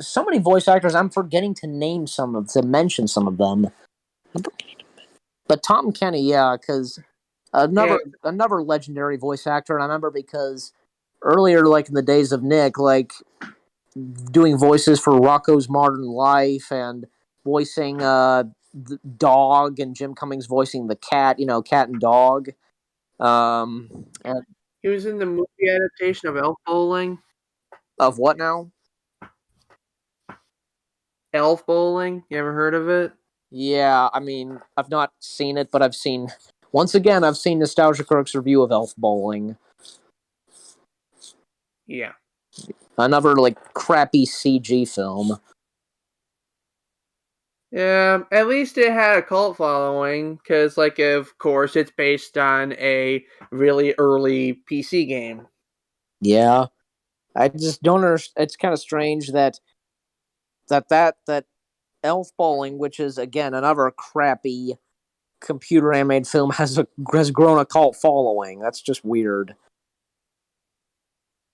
So many voice actors. I'm forgetting to mention some of them. But Tom Kenny, yeah, because another legendary voice actor, and I remember because earlier, like in the days of Nick, like doing voices for Rocco's Modern Life and voicing the dog, and Jim Cummings voicing the cat, cat and dog. And He was in the movie adaptation of Elf Bowling. of what now? Elf Bowling. You ever heard of it? Yeah, I mean, I've not seen it, but I've seen Nostalgia Critics' review of Elf Bowling. Yeah. Another like crappy CG film. Yeah, at least it had a cult following, because, like, of course, it's based on a really early PC game. Yeah, I just don't understand. It's kind of strange that Elf Bowling, which is again another crappy computer animated film, has grown a cult following. That's just weird.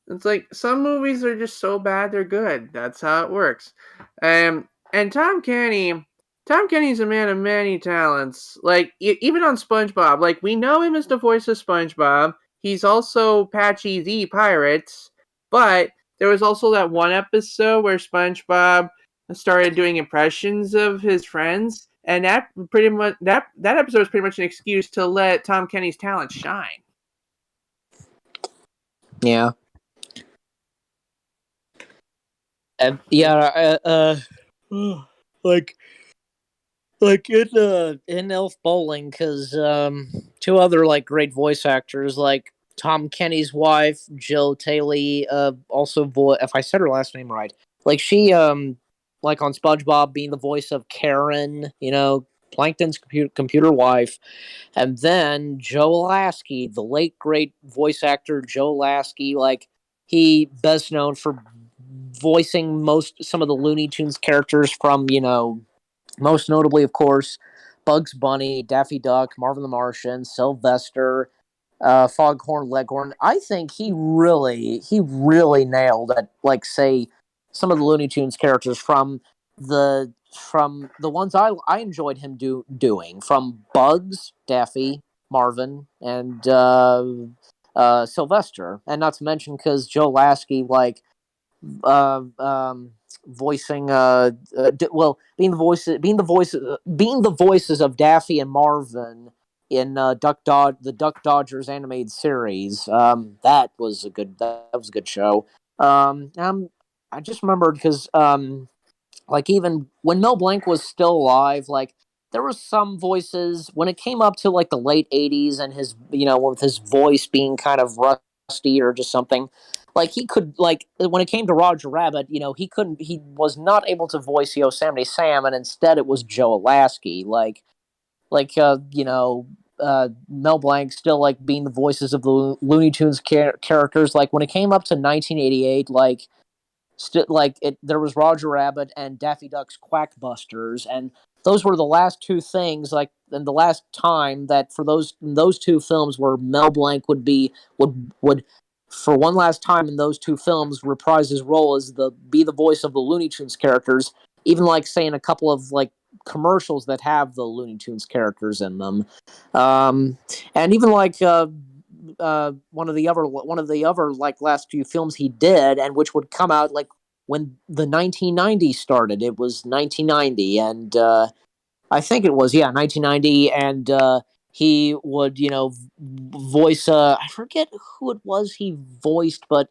It's like some movies are just so bad they're good. That's how it works. And Tom Kenny's a man of many talents. Like even on SpongeBob, like we know him as the voice of SpongeBob. He's also Patchy the Pirate, but there was also that one episode where SpongeBob started doing impressions of his friends, and that episode was pretty much an excuse to let Tom Kenny's talent shine. Yeah. Yeah, like in Elf Bowling, because two other like great voice actors, like Tom Kenny's wife Jill Taylor, also if I said her last name right, like she like on SpongeBob being the voice of Karen, Plankton's computer wife, and then Joe Lasky, the late great voice actor Joe Lasky, like he best known for voicing some of the Looney Tunes characters from, most notably, of course, Bugs Bunny, Daffy Duck, Marvin the Martian, Sylvester, Foghorn Leghorn. I think he really nailed it. Like, say, some of the Looney Tunes characters from the ones I enjoyed him doing, from Bugs, Daffy, Marvin, and Sylvester, and not to mention because Joe Lasky, like uh, um, voicing being the voices of Daffy and Marvin in the Duck Dodgers animated series. That was a good show. I just remembered because like even when Mel Blanc was still alive, like there were some voices when it came up to like the late '80s, and his with his voice being kind of rusty or just something. Like he could like when it came to Roger Rabbit, he was not able to voice Yosemite Sam, and instead it was Joe Lasky. Mel Blanc still like being the voices of the Looney Tunes characters. Like when it came up to 1988, like there was Roger Rabbit and Daffy Duck's Quackbusters, and those were the last two things, like, and the last time that for those two films where Mel Blanc would for one last time in those two films reprise his role as the voice of the Looney Tunes characters, even like saying a couple of like commercials that have the Looney Tunes characters in them, and even like one of the other like last few films he did, and which would come out like when the 1990s started. It was 1990, and I think it was 1990, and he would voice I forget who it was he voiced, but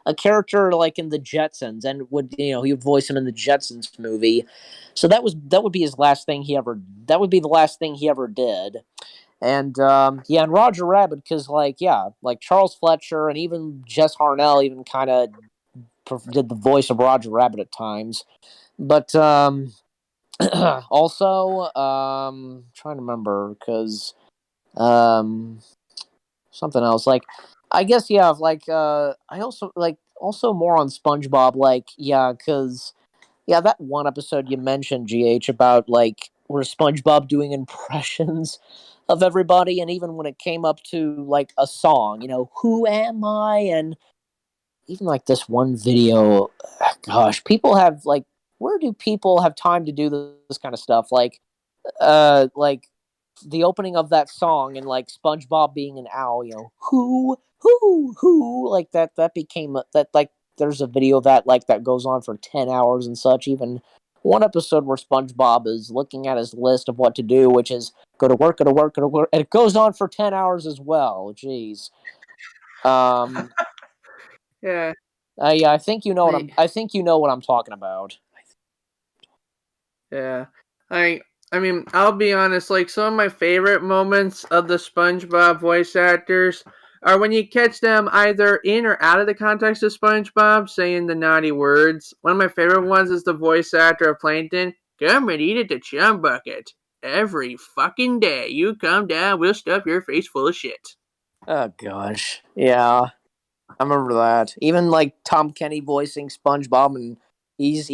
a character like in the Jetsons, and he would voice him in the Jetsons movie. So that would be his last thing he ever. That would be the last thing he ever did. And and Roger Rabbit, because like Charles Fletcher and even Jess Harnell even kind of did the voice of Roger Rabbit at times. But also, trying to remember because something else like I guess I also more on SpongeBob because that one episode you mentioned, GH, about where SpongeBob doing impressions of everybody, and even when it came up to a song, who am I, and even this one video, gosh, people have where do people have time to do this kind of stuff? Like the opening of that song and SpongeBob being an owl, who, that became that there's a video of that that goes on for 10 hours and such. Even one episode where SpongeBob is looking at his list of what to do, which is go to work, and it goes on for 10 hours as well. Jeez. Yeah. Yeah, I think you know what I'm talking about. Yeah. I mean, I'll be honest, some of my favorite moments of the SpongeBob voice actors are when you catch them either in or out of the context of SpongeBob saying the naughty words. One of my favorite ones is the voice actor of Plankton. Come and eat at the chum bucket. Every fucking day you come down, we'll stuff your face full of shit. Oh gosh. Yeah. I remember that. Even Tom Kenny voicing SpongeBob, and he's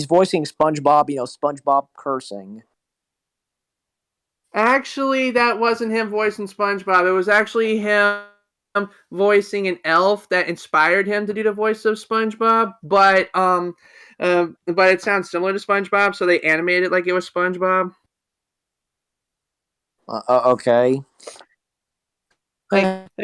voicing SpongeBob, SpongeBob cursing. Actually, that wasn't him voicing SpongeBob. It was actually him voicing an elf that inspired him to do the voice of SpongeBob. But it sounds similar to SpongeBob, so they animated it like it was SpongeBob. Okay.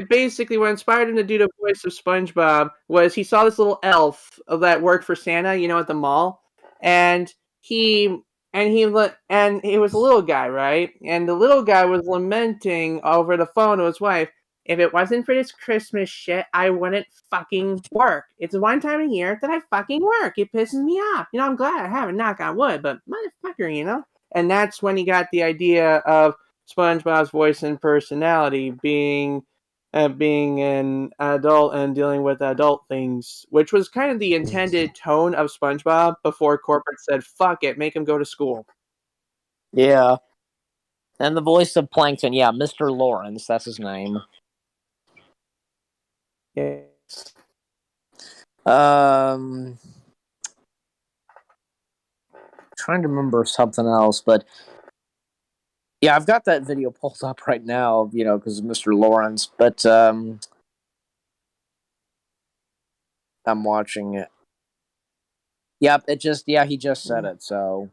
Basically, what inspired him to do the voice of SpongeBob was he saw this little elf that worked for Santa, at the mall, and he was a little guy, right? And the little guy was lamenting over the phone to his wife, if it wasn't for this Christmas shit, I wouldn't fucking work. It's one time a year that I fucking work. It pisses me off. I'm glad I haven't, knock on wood, but motherfucker, And that's when he got the idea of SpongeBob's voice and personality being an adult and dealing with adult things, which was kind of the intended tone of SpongeBob before corporate said, fuck it, make him go to school. Yeah. And the voice of Plankton, yeah, Mr. Lawrence, that's his name. Yes. Trying to remember something else, but yeah, I've got that video pulled up right now, because of Mr. Lawrence, but I'm watching it. Yep, he just said it, so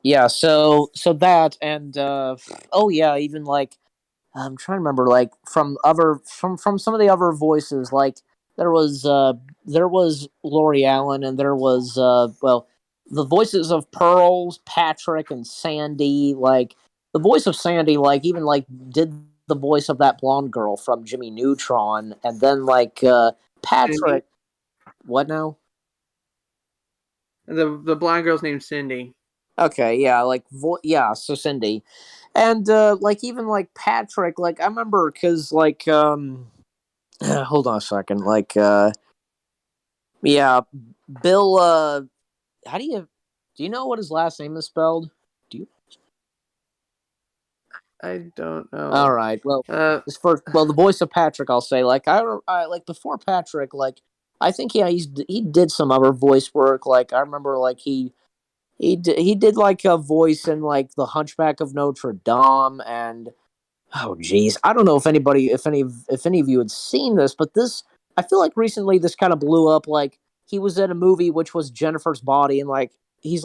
yeah, so that, and even I'm trying to remember from some of the other voices, there was Lori Allen, and there was the voices of Pearls, Patrick, and Sandy. The voice of Sandy, even did the voice of that blonde girl from Jimmy Neutron, and then Patrick. Cindy. What now? The blonde girl's named Cindy. Okay, yeah, so Cindy, and even Patrick, I remember because hold on a second, yeah, Bill. How do you know what his last name is spelled? Do you? I don't know. All right. Well, the voice of Patrick, I'll say. I before Patrick, I think he did some other voice work. I remember he did a voice in the Hunchback of Notre Dame, and oh geez, I don't know if any of you had seen this, but this, I feel recently this kind of blew up. He was in a movie which was Jennifer's Body, and he's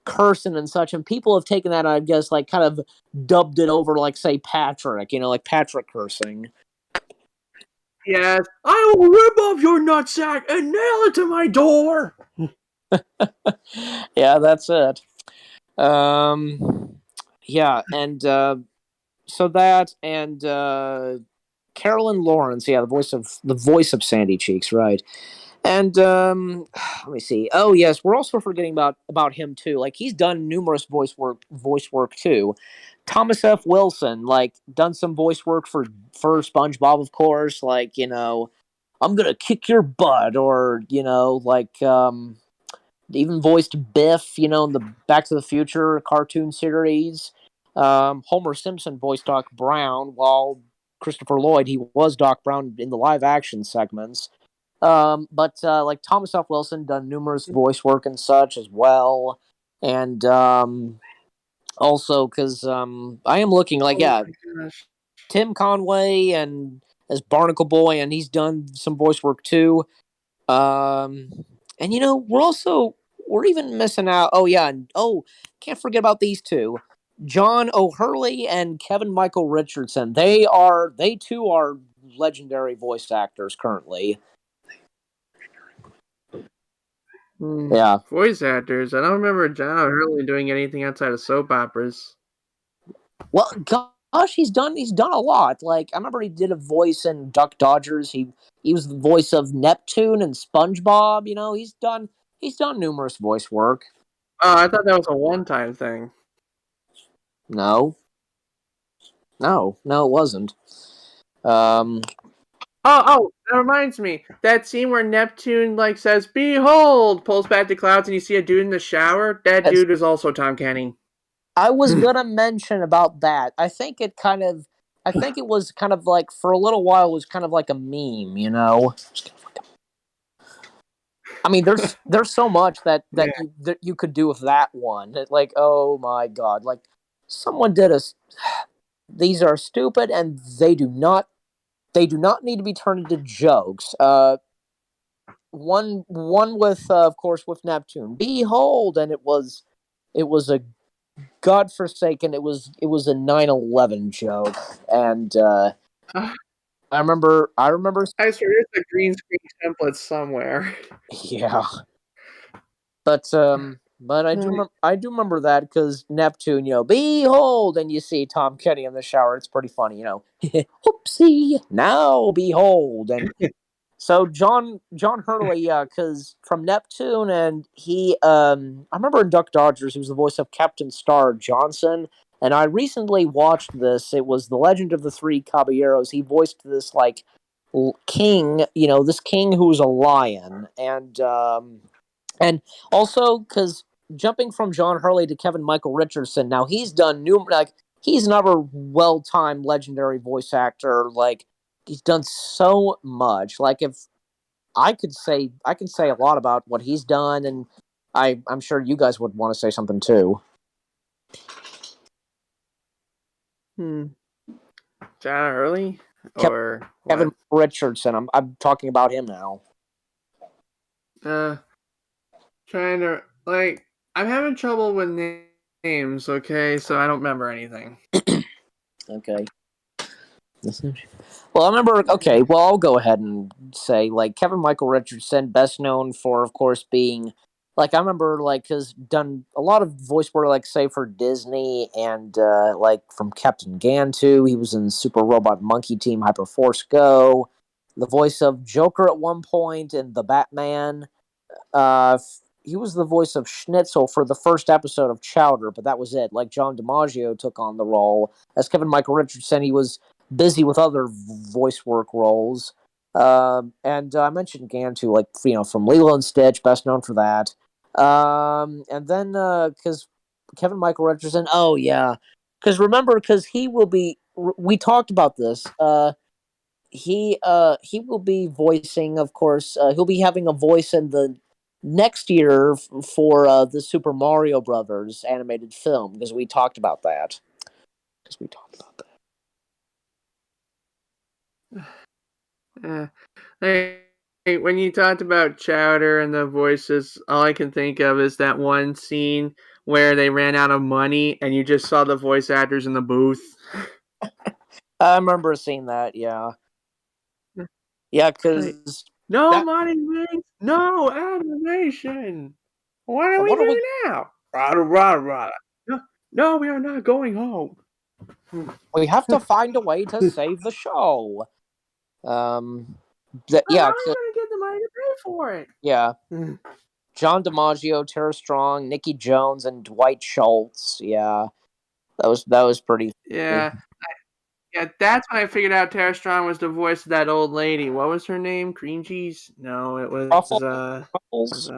cursing and such, and people have taken that, I guess, kind of dubbed it over say Patrick, Patrick cursing. Yes, I will rip off your nutsack and nail it to my door. Yeah, that's it. Yeah, and so that, and Carolyn Lawrence, yeah, the voice of Sandy Cheeks, right? And let me see. Oh yes, we're also forgetting about him too. He's done numerous voice work too. Thomas F. Wilson, done some voice work for SpongeBob, of course. I'm gonna kick your butt, or like even voiced Biff, in the Back to the Future cartoon series. Homer Simpson voiced Doc Brown, while Christopher Lloyd, he was Doc Brown in the live action segments. But like Thomas F. Wilson done numerous voice work and such as well. And also because I am looking like, Oh yeah, my gosh. Tim Conway and as Barnacle Boy, and he's done some voice work too. And we're even missing out. Oh yeah, and can't forget about these two, John O'Hurley and Kevin Michael Richardson. They too are legendary voice actors currently. Yeah. Voice actors. I don't remember John Hurley doing anything outside of soap operas. Well, gosh, he's done a lot. Like I remember he did a voice in Duck Dodgers. He was the voice of Neptune and SpongeBob. He's done numerous voice work. Oh, I thought that was a one-time thing. No, it wasn't. Oh, that reminds me. That scene where Neptune says, "Behold," pulls back the clouds, and you see a dude in the shower. That dude is also Tom Kenny. I was gonna mention about that. I think it was kind of like for a little while it was kind of like a meme, I mean, there's so much that you could do with that one. Like, oh my god, like someone did these are stupid and they do not need to be turned into jokes. One with of course with Neptune. Behold, and it was a godforsaken. It was a 9/11 joke, and I remember. I swear there's a green screen template somewhere. Yeah, but I do remember that because Neptune, behold, and you see Tom Kenny in the shower. It's pretty funny, Whoopsie! Now behold, and so John Hurley, because from Neptune, and I remember in Duck Dodgers, he was the voice of Captain Star Johnson, and I recently watched this. It was The Legend of the Three Caballeros. He voiced this like king, this king who was a lion, and also because jumping from John Hurley to Kevin Michael Richardson, now he's done he's another well-timed legendary voice actor. Like he's done so much. Like if I can say a lot about what he's done, and I'm sure you guys would want to say something too. John Hurley or Kevin Richardson. I'm talking about him now. Trying to I'm having trouble with names. Okay, so I don't remember anything. Okay. Well, I remember. Okay, well, I'll go ahead and say Kevin Michael Richardson, best known for, of course, being I remember has done a lot of voice work, say for Disney and from Captain Gantu. He was in Super Robot Monkey Team Hyperforce Go, the voice of Joker at one point in The Batman. He was the voice of Schnitzel for the first episode of Chowder, but that was it. John DiMaggio took on the role as Kevin Michael Richardson. He was busy with other voice work roles. And I mentioned Gantu, from Lilo and Stitch, best known for that. And then, because Kevin Michael Richardson, oh yeah, because he will be, we talked about this, he will be voicing, of course, he'll be having a voice in the next year for the Super Mario Brothers animated film, because we talked about that. When you talked about Chowder and the voices, all I can think of is that one scene where they ran out of money and you just saw the voice actors in the booth. I remember seeing that, yeah. Yeah, because... money means no animation. What do we do now? No, we are not going home. We have to find a way to save the show. How are we going to get the money to pay for it? Yeah. John DiMaggio, Tara Strong, Nikki Jones, and Dwight Schultz. Yeah, that was pretty. Yeah, Yeah, that's when I figured out Tara Strong was the voice of that old lady. What was her name? Cream cheese? No, it was Truffles.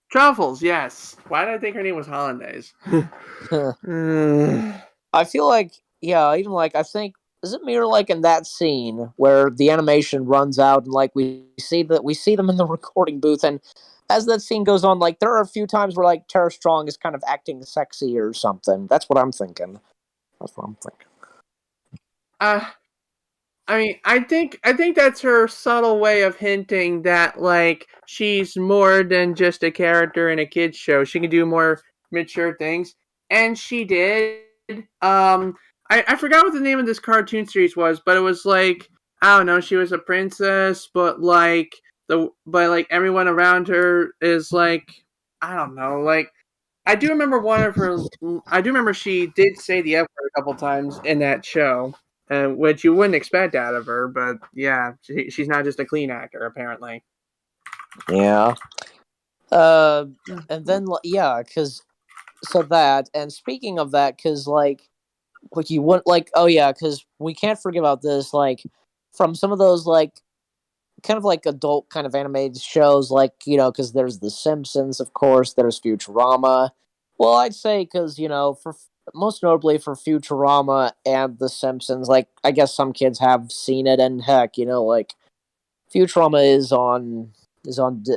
Truffles. Yes. Why did I think her name was Hollandaise? I feel like, yeah, even like I think, is it mere like in that scene where the animation runs out and like we see them in the recording booth, and as that scene goes on, like there are a few times where like Tara Strong is kind of acting sexy or something. That's what I'm thinking. That's what I'm thinking. I mean, I think that's her subtle way of hinting that like she's more than just a character in a kids show. She can do more mature things, and she did. I forgot what the name of this cartoon series was, but it was like I don't know. She was a princess, but like everyone around her is like I don't know. Like I do remember one of her. I do remember she did say the F word a couple times in that show, which you wouldn't expect out of her. But yeah, she's not just a clean actor, apparently. Yeah. And then yeah, because so that, and speaking of that, because like you wouldn't like, oh yeah, because we can't forget about this, like from some of those like kind of like adult kind of animated shows, like because there's The Simpsons, of course, there's Futurama. Well, I'd say because for most notably for Futurama and The Simpsons, like I guess some kids have seen it, and heck, like Futurama is on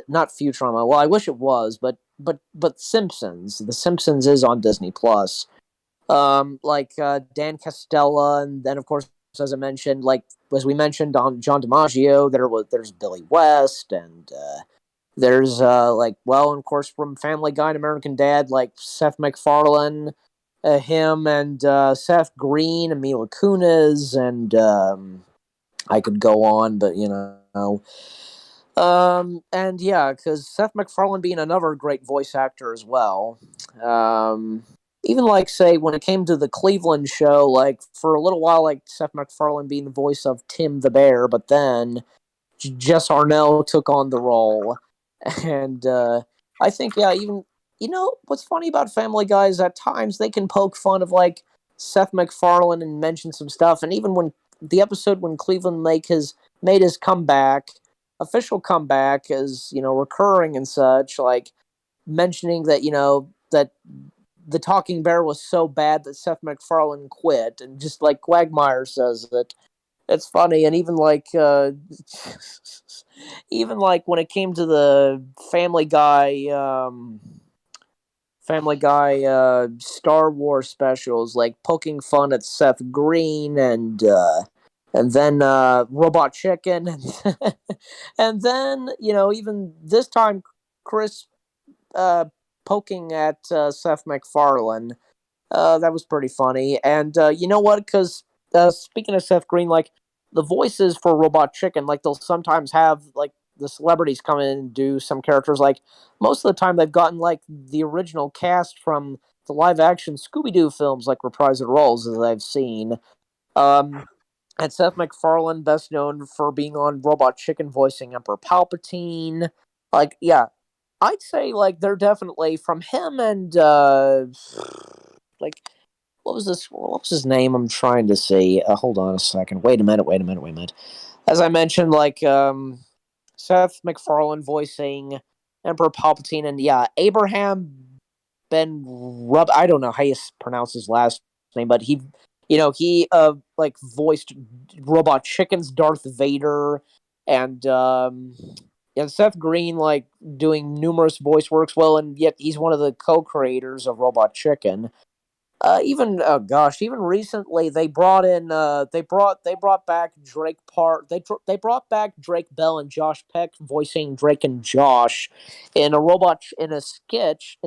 not Futurama. Well, I wish it was, but Simpsons. The Simpsons is on Disney Plus. Like Dan Castella, and then of course, as I mentioned, like as we mentioned on John DiMaggio, there's Billy West, and there's and of course from Family Guy and American Dad, like Seth MacFarlane, him and Seth Green and Mila Kunis, and I could go on, but and yeah, because Seth MacFarlane being another great voice actor as well. Even like say when it came to the Cleveland show, like for a little while, like Seth MacFarlane being the voice of Tim the Bear, but then Jess Arnell took on the role, and I think yeah, even what's funny about Family Guy is at times they can poke fun of like Seth MacFarlane and mention some stuff, and even when the episode when Cleveland made his comeback, official comeback as recurring and such, like mentioning that that the Talking Bear was so bad that Seth MacFarlane quit, and just like Quagmire says it, it's funny. And even like even like when it came to the Family Guy Star Wars specials, like poking fun at Seth Green and then Robot Chicken, and then even this time Chris poking at Seth MacFarlane. That was pretty funny, and you know what? Because speaking of Seth Green, like the voices for Robot Chicken, like they'll sometimes have like the celebrities come in and do some characters. Like most of the time, they've gotten like the original cast from the live action Scooby Doo films, like reprisal roles as I've seen. Um, and Seth MacFarlane, best known for being on Robot Chicken voicing Emperor Palpatine. Like, yeah, I'd say like they're definitely from him and like what was this? What was his name? I'm trying to see. Hold on a second. Wait a minute. As I mentioned, like Seth MacFarlane voicing Emperor Palpatine, and yeah, Abraham Ben Rub. I don't know how you pronounce his last name, but he like voiced Robot Chicken's Darth Vader, and Seth Green like doing numerous voice works. Well, and yet he's one of the co-creators of Robot Chicken. Even recently they brought in they brought back they brought back Drake Bell and Josh Peck voicing Drake and Josh in a sketch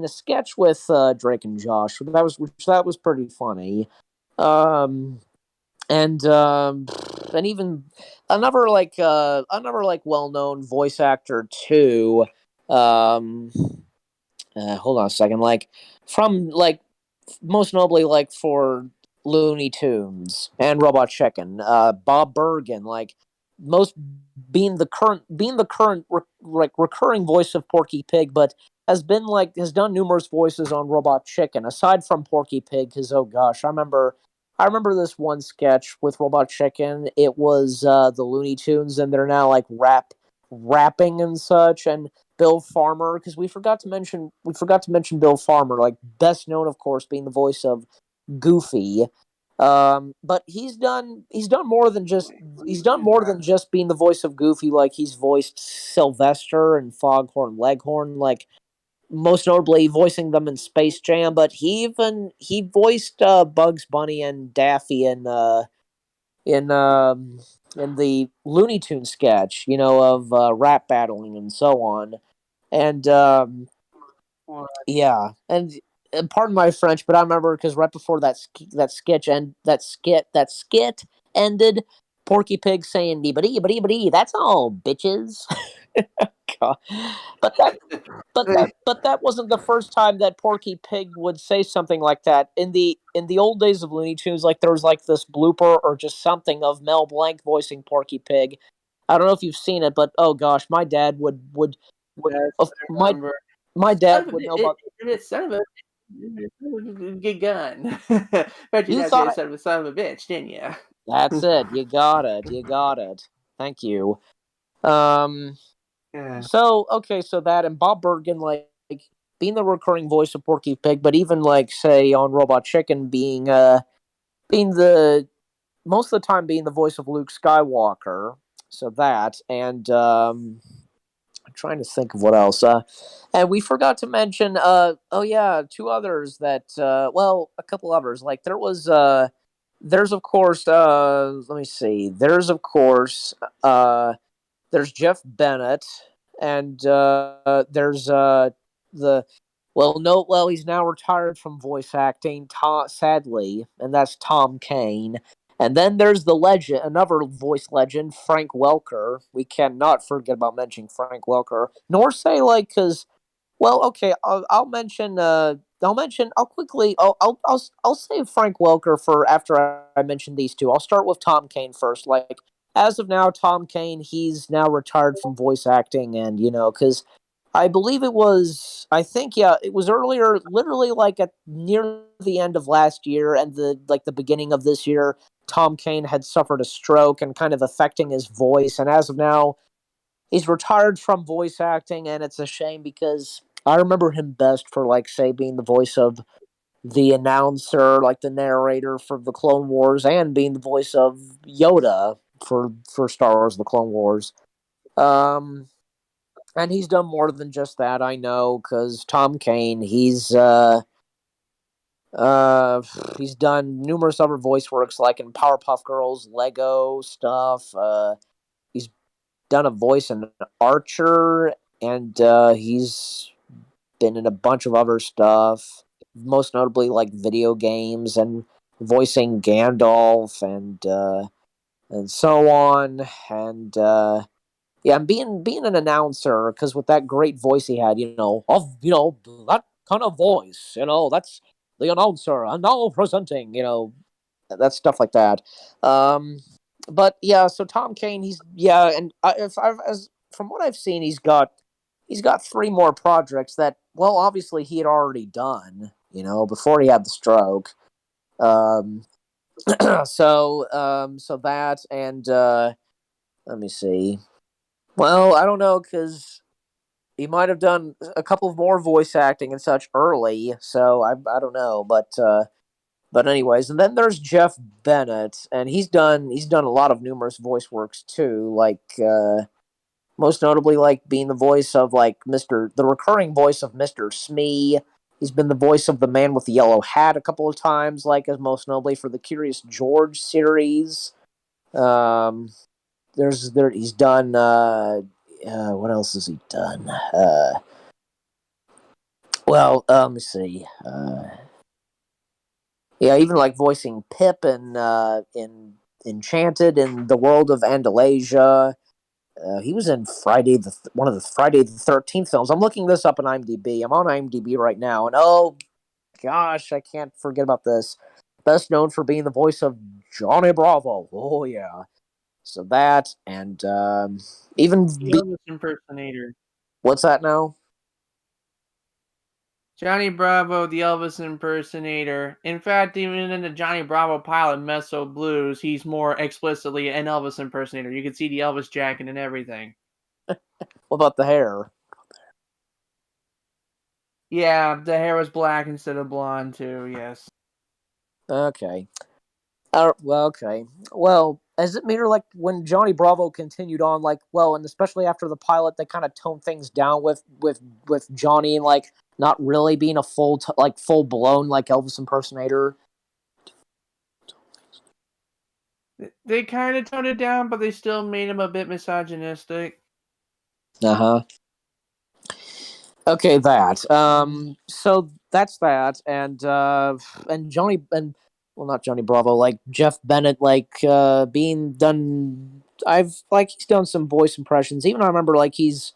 with Drake and Josh. That was pretty funny. Um and even another like well-known voice actor too. um Hold on a second, like from like most notably like for Looney Tunes and Robot Chicken, Bob Bergen, like most being the current like recurring voice of Porky Pig, but has done numerous voices on Robot Chicken aside from Porky Pig. Because oh gosh, I remember I remember this one sketch with Robot Chicken. It was the Looney Tunes, and they're now like rapping and such. And Bill Farmer, because we forgot to mention Bill Farmer, like best known, of course, being the voice of Goofy. But he's done more than just being the voice of Goofy. Like he's voiced Sylvester and Foghorn Leghorn, like most notably voicing them in Space Jam. But he voiced Bugs Bunny and Daffy in in the Looney Tune sketch, of rap battling and so on. And yeah, and pardon my French, but I remember because right before that skit ended, Porky Pig saying "dee ba dee, that's all, bitches." God. But that wasn't the first time that Porky Pig would say something like that. In the old days of Looney Tunes, like there was like this blooper or just something of Mel Blanc voicing Porky Pig. I don't know if you've seen it, but oh gosh, my dad would Yes, my remember. my Son dad of a would know it, about. it, son of a good gun. Bet your You dad thought said I, son of a bitch, didn't that's you? it. You got it. You got it. Thank you. Um. Yeah. So okay, so that and Bob Bergen like being the recurring voice of Porky Pig, but even like say on Robot Chicken being the most of the time being the voice of Luke Skywalker. So that and I'm trying to think of what else. And we forgot to mention. Oh yeah, two others that. Well, a couple others. Like there was. There's of course. Let me see. There's of course. There's Jeff Bennett, and there's the. Well, no. Well, he's now retired from voice acting. Sadly, and that's Tom Kane. And then there's the legend, another voice legend, Frank Welker. We cannot forget about mentioning Frank Welker, nor say like because. Well, okay, I'll mention. I'll quickly. I'll save Frank Welker for after I mention these two. I'll start with Tom Kane first. Like as of now, Tom Kane, he's now retired from voice acting, and because I believe it was. I think yeah, it was earlier, literally like at near the end of last year and the beginning of this year. Tom Kane had suffered a stroke and kind of affecting his voice. And as of now, he's retired from voice acting, and it's a shame because I remember him best for, like, say, being the voice of the announcer, like the narrator for the Clone Wars, and being the voice of Yoda for Star Wars: The Clone Wars. Um, and he's done more than just that, I know, because Tom Kane, uh, he's done numerous other voice works, like in Powerpuff Girls, Lego stuff. He's done a voice in Archer, and he's been in a bunch of other stuff, most notably like video games and voicing Gandalf and so on. And yeah, and being an announcer because with that great voice he had, that kind of voice, that's the announcer, and now presenting, that stuff like that. Um, but yeah, so Tom Kane, he's yeah, and if I've as from what I've seen, he's got three more projects that, well, obviously he had already done, before he had the stroke. Um, so that and let me see. Well, I don't know because he might have done a couple of more voice acting and such early, so I don't know, but anyways, and then there's Jeff Bennett, and he's done a lot of numerous voice works too, like most notably like being the voice of like the recurring voice of Mr. Smee. He's been the voice of the man with the yellow hat a couple of times, like as most notably for the Curious George series. Um, he's done what else has he done? Let me see. Yeah, even like voicing Pip in Enchanted in the World of Andalasia. He was in one of the Friday the 13th films. I'm looking this up on IMDb. I'm on IMDb right now, and oh gosh, I can't forget about this. Best known for being the voice of Johnny Bravo. Oh yeah. So that and even The Elvis impersonator. what's that now? Johnny Bravo, the Elvis impersonator. In fact, even in the Johnny Bravo pilot, Meso Blues, he's more explicitly an Elvis impersonator. You can see the Elvis jacket and everything. What about the hair? Yeah, the hair was black instead of blonde, too, yes. Okay. Well, okay. Well, as it made her like when Johnny Bravo continued on, like, well, and especially after the pilot, they kind of toned things down with Johnny, like not really being a full blown like Elvis impersonator. They kind of toned it down, but they still made him a bit misogynistic. Uh huh. Okay, that. So that's that, and Johnny and well, not Johnny Bravo, like Jeff Bennett, like being done. I've like he's done some voice impressions. Even I remember like he's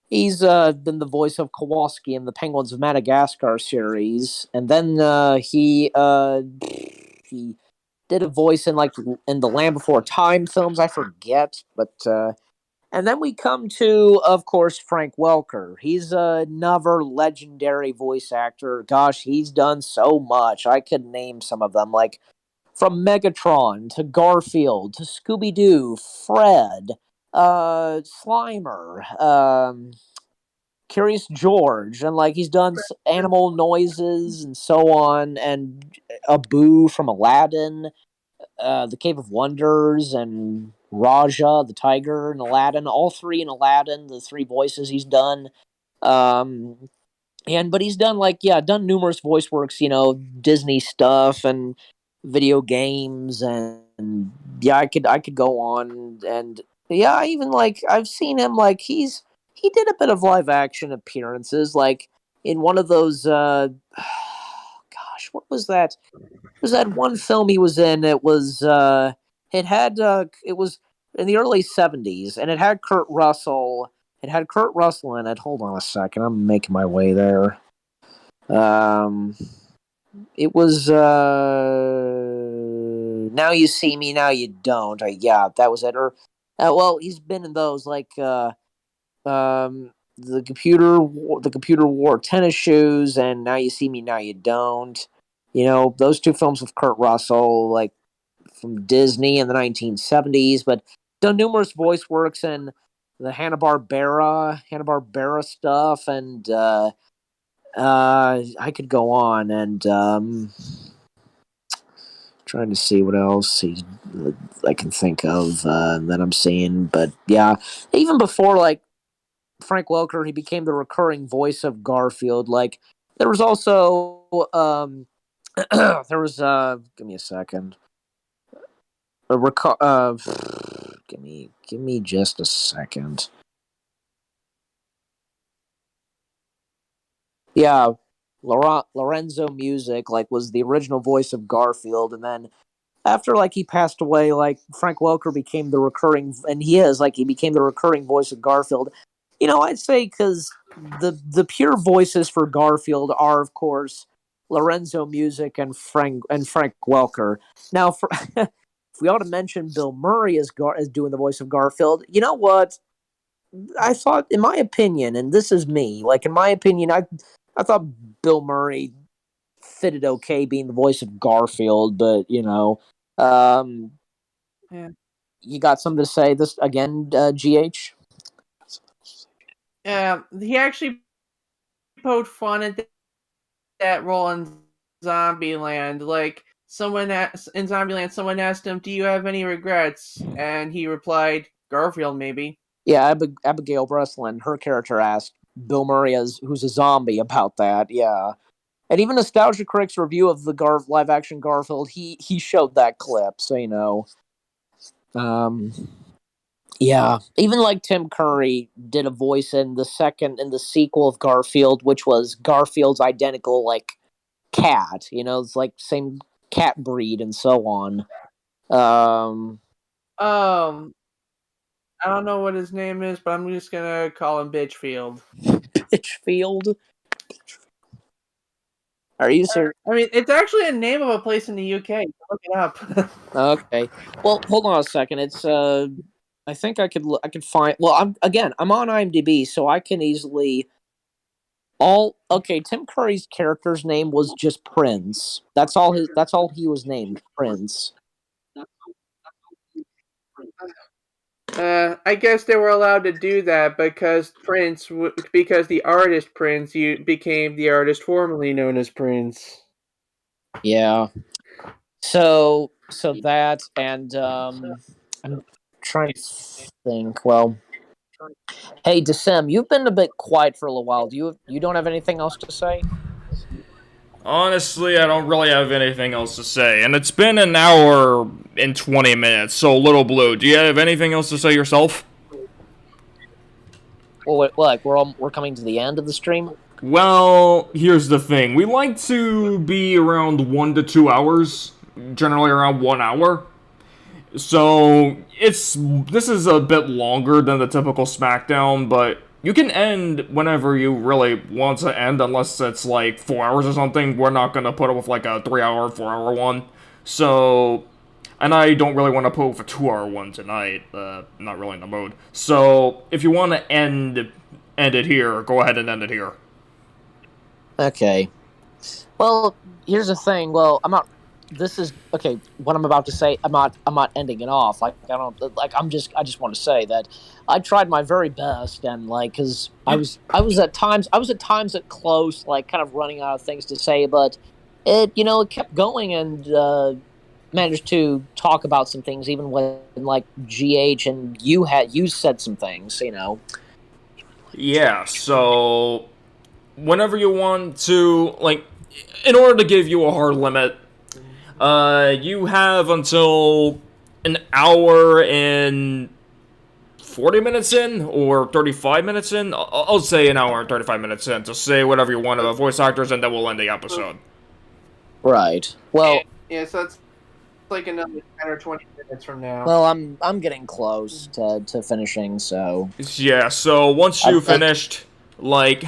been the voice of Kowalski in the Penguins of Madagascar series, and then he did a voice in like in the Land Before Time films. I forget, but and then we come to, of course, Frank Welker. He's another legendary voice actor. Gosh, he's done so much. I could name some of them, like from Megatron to Garfield to Scooby Doo, Fred, Slimer, Curious George, and like he's done animal noises and so on, and Abu from Aladdin, the Cave of Wonders, and Raja the tiger in Aladdin. All three in Aladdin, the three voices he's done. Um, but he's done done numerous voice works. Disney stuff and video games, and yeah, I could go on, and yeah, I even like I've seen him like he did a bit of live action appearances, like in one of those. Gosh, what was that? Was that one film he was in? It was in the early '70s, and it had Kurt Russell. It had Kurt Russell in it. Hold on a second, I'm making my way there. Um, it was Now You See Me, Now You Don't. Yeah, that was it. Or well, he's been in those like the computer wore tennis shoes, and Now You See Me, Now You Don't. Those two films with Kurt Russell, like from Disney in the 1970s, but done numerous voice works in the Hanna Barbera stuff, and I could go on, and trying to see what else I can think of that I'm seeing, but yeah, even before like Frank Welker, he became the recurring voice of Garfield. Like there was also there was give me a second. Give me just a second. Yeah, Lorenzo Music like was the original voice of Garfield, and then after like he passed away, like Frank Welker became the recurring, and he became the recurring voice of Garfield. I'd say because the pure voices for Garfield are, of course, Lorenzo Music and Frank Welker. Now, if we ought to mention Bill Murray as doing the voice of Garfield, you know what? I thought, in my opinion, and this is me, like in my opinion, I thought Bill Murray fitted okay being the voice of Garfield, but um, Yeah. you got something to say this again, GH? He actually poked fun at that role in Zombieland. Like, in Zombieland, someone asked him, "Do you have any regrets?" And he replied, "Garfield, maybe." Yeah, Abigail Breslin, her character asked Bill Murray, who's a zombie, about that. Yeah, and even Nostalgia Critic's review of the live action Garfield, he showed that clip. So um, yeah, even like Tim Curry did a voice in the sequel of Garfield, which was Garfield's identical like cat. It's like same cat breed and so on. Um, Um, I don't know what his name is, but I'm just gonna call him Bitchfield. Pitchfield. Are you serious? I mean, it's actually a name of a place in the UK. Look it up. Okay. Well, hold on a second. It's I think I could find. Well, I'm on IMDb, so I can easily. Tim Curry's character's name was just Prince. That's all he was named, Prince. I guess they were allowed to do that because because the artist Prince became the artist formerly known as Prince. Yeah. So that, and I'm trying to think. Well, hey, Decem, you've been a bit quiet for a little while. You don't have anything else to say? Honestly, I don't really have anything else to say, and it's been an hour and 20 minutes, so Little Blue, do you have anything else to say yourself? Well, like we're coming to the end of the stream. Well, here's the thing. We like to be around 1 to 2 hours, generally around 1 hour. So, this is a bit longer than the typical SmackDown, but you can end whenever you really want to end, unless it's like 4 hours or something. We're not gonna put up with like a 3 hour, 4 hour one. So, and I don't really want to put up with a 2 hour one tonight. Not really in the mood. So, if you want to end it here, go ahead and end it here. Okay. Well, here's the thing. Well, I'm not. This is okay. What I'm about to say, I'm not ending it off. Like I don't. Like I just want to say that I tried my very best, and like, cause I was at times at close, like kind of running out of things to say, but it kept going, and managed to talk about some things, even when like GH and you said some things, Yeah, so whenever you want to, like, in order to give you a hard limit, you have until an hour and 40 minutes in, or 35 minutes in. I'll say an hour and 35 minutes in to say whatever you want about voice actors, and then we'll end the episode. Right. Well. Yeah, so that's like another 10 or 20 minutes from now. Well, I'm getting close to finishing, so. Yeah, so once you finished, like,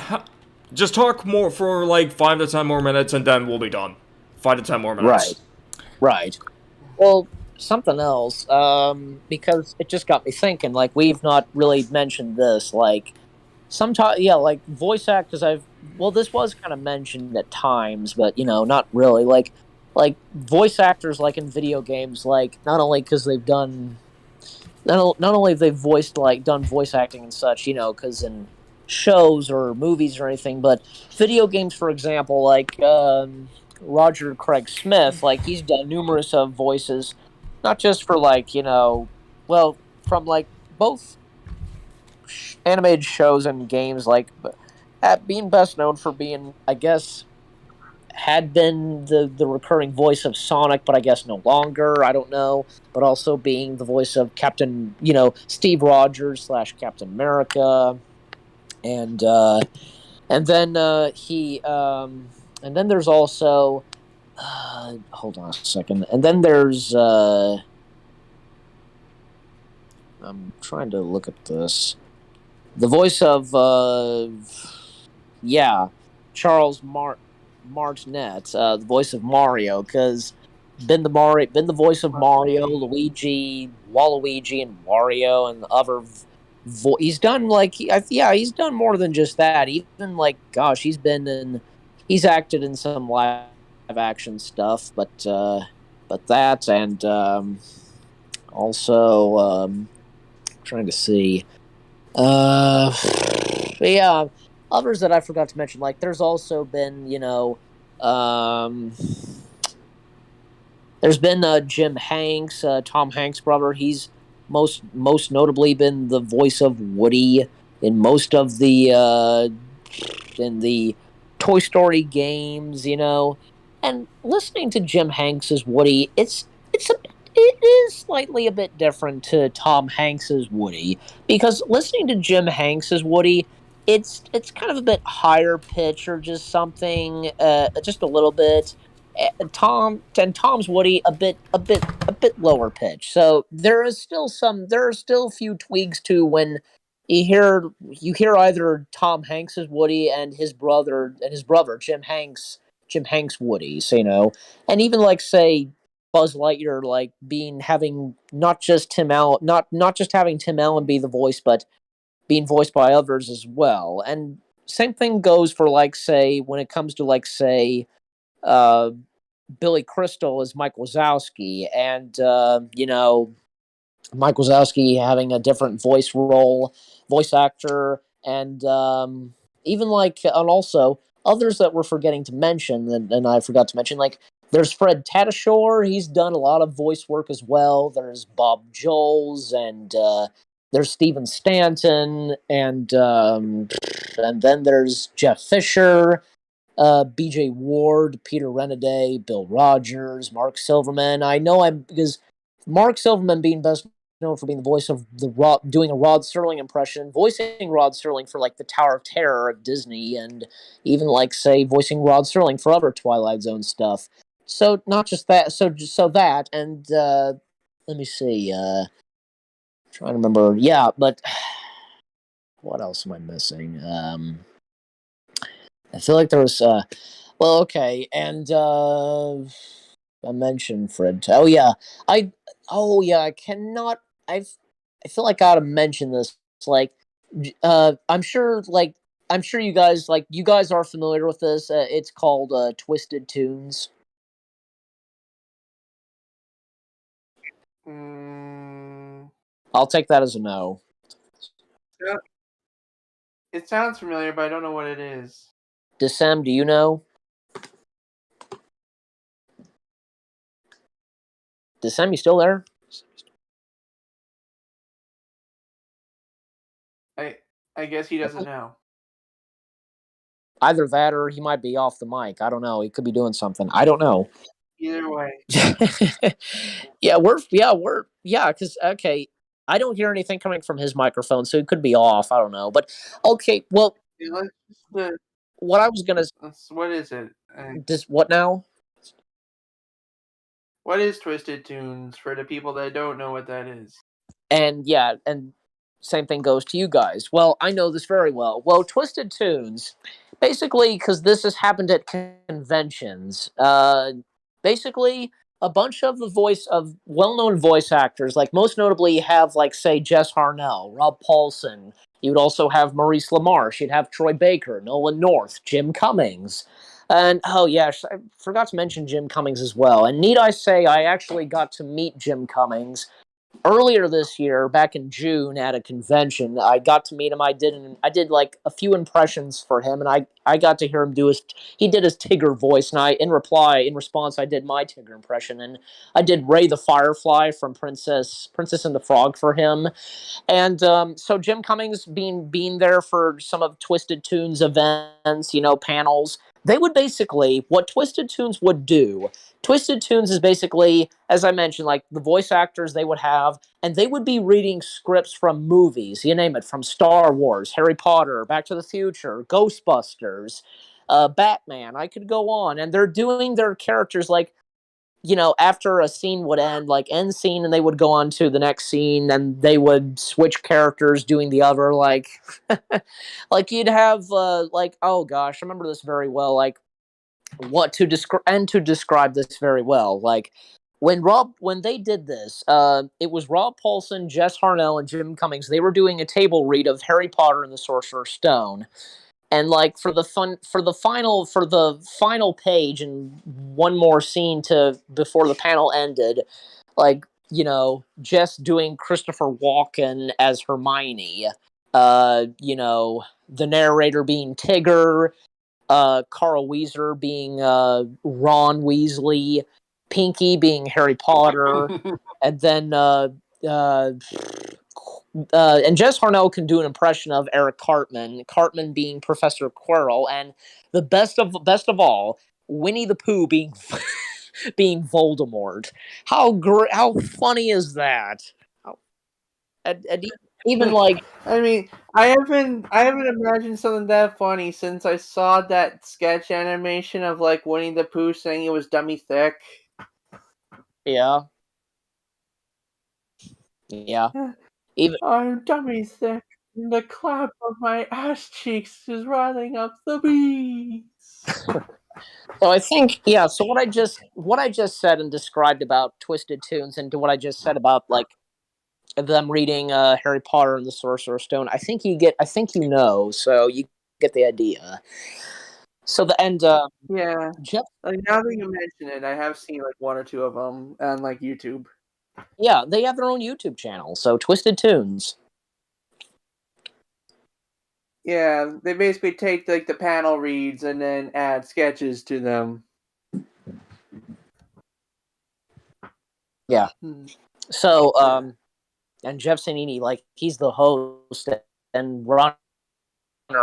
just talk more for like 5 to 10 more minutes, and then we'll be done. 5 to 10 more minutes. Right. Well, something else, because it just got me thinking, like, we've not really mentioned this, like, sometimes, yeah, like, voice actors, this was kind of mentioned at times, but, not really, like, voice actors, like, in video games, like, not only because they've done, not only have they done voice acting and such, because in shows or movies or anything, but video games, for example, like, Roger Craig Smith, like, he's done numerous of voices, not just for, like, from, like, both animated shows and games, like, being best known for being, I guess, had been the recurring voice of Sonic, but I guess no longer, I don't know, but also being the voice of Captain, Steve Rogers / Captain America, and then and then there's also, hold on a second, and then there's, I'm trying to look at this, the voice of, Charles Martinet, the voice of Mario, because been the voice of Mario, Luigi, Waluigi, and Wario, and other. He's done he's done more than just that. Even like, gosh, he's acted in some live action stuff, but that, and also trying to see, yeah. Others that I forgot to mention, like, there's also been, there's been Jim Hanks, Tom Hanks' brother. He's most notably been the voice of Woody in most of the Toy Story games, And listening to Jim Hanks' Woody, it is slightly a bit different to Tom Hanks' Woody, because listening to Jim Hanks' Woody, it's kind of a bit higher pitch, or just something, just a little bit. Tom's Woody a bit lower pitch. So there are still a few tweaks to when you hear either Tom Hanks' Woody and his brother Jim Hanks Woody, so, and even like, say, Buzz Lightyear, like, having not just having Tim Allen be the voice, but being voiced by others as well. And same thing goes for, like, say, when it comes to, like, say, uh, Billy Crystal as Mike Wazowski, and Mike Wazowski having a different voice actor, and even like, and also others that we're forgetting to mention, and I forgot to mention, like, there's Fred Tatasciore. He's done a lot of voice work as well. There's Bob Joles, and there's Stephen Stanton, and then there's Jeff Fisher, B.J. Ward, Peter Renaday, Bill Rogers, Mark Silverman. I know because Mark Silverman being best known for being the voice of doing a Rod Serling impression, voicing Rod Serling for like the Tower of Terror at Disney, and even like say voicing Rod Serling for other Twilight Zone stuff. So not just that, so that, and let me see, trying to remember. Yeah, but what else am I missing? I feel like there was well, okay, and I mentioned Fred. I cannot. I feel like I ought to mention this. It's like, I'm sure you guys are familiar with this. It's called Twisted Tunes. I'll take that as a no. Yeah, it sounds familiar, but I don't know what it is. Decem, do you know? Decem, you still there? I guess he doesn't know. Either that or he might be off the mic. I don't know. He could be doing something. I don't know. Either way. Because okay, I don't hear anything coming from his microphone, so it could be off. I don't know, but okay. Well, Yeah, let's just, what I was gonna what is it? what now? What is Twisted Tunes for the people that don't know what that is? And yeah, and same thing goes to you guys. Well, I know this very well. Well, Twisted Tunes, basically, because this has happened at conventions. Basically, a bunch of the voice of well-known voice actors, like most notably, you have like say Jess Harnell, Rob Paulsen. You would also have Maurice LaMarche. You'd have Troy Baker, Nolan North, Jim Cummings. And oh yes, I forgot to mention Jim Cummings as well. And need I say, I actually got to meet Jim Cummings earlier this year, back in June at a convention. I got to meet him. I did like a few impressions for him, and I got to hear him do he did his Tigger voice, and in response, I did my Tigger impression, and I did Ray the Firefly from Princess and the Frog for him. And so Jim Cummings being there for some of Twisted Tunes events, panels, they would basically, what Twisted Tunes would do. Twisted Tunes is basically, as I mentioned, like the voice actors they would have, and they would be reading scripts from movies, you name it, from Star Wars, Harry Potter, Back to the Future, Ghostbusters, Batman. I could go on, and they're doing their characters like, after a scene would end, like end scene, and they would go on to the next scene, and they would switch characters doing the other, like, like you'd have, like, oh gosh, I remember this very well, like, to describe this very well, like, when they did this, it was Rob Paulsen, Jess Harnell, and Jim Cummings. They were doing a table read of Harry Potter and the Sorcerer's Stone. And like for the final page and one more scene to before the panel ended, like, Jess doing Christopher Walken as Hermione, the narrator being Tigger, Carl Weezer being Ron Weasley, Pinky being Harry Potter, and then and Jess Harnell can do an impression of Eric Cartman being Professor Quirrell, and the best of all, Winnie the Pooh being being Voldemort. How funny is that? And even like, I mean, I haven't imagined something that funny since I saw that sketch animation of like Winnie the Pooh saying it was dummy thick. yeah, even I'm dummy thick, and the clap of my ass cheeks is riling up the bees. so I think So what I just said and described about Twisted Tunes, and to what I just said about like them reading Harry Potter and the Sorcerer's Stone, I think you know. So you get the idea. So Yeah. Jeff, Like, now that you mention it, I have seen like one or two of them on like YouTube. yeah, they have their own YouTube channel. So Twisted Tunes. Yeah, they basically take like the panel reads and then add sketches to them. Yeah. Hmm. So and Jeff Sanini, like he's the host and runner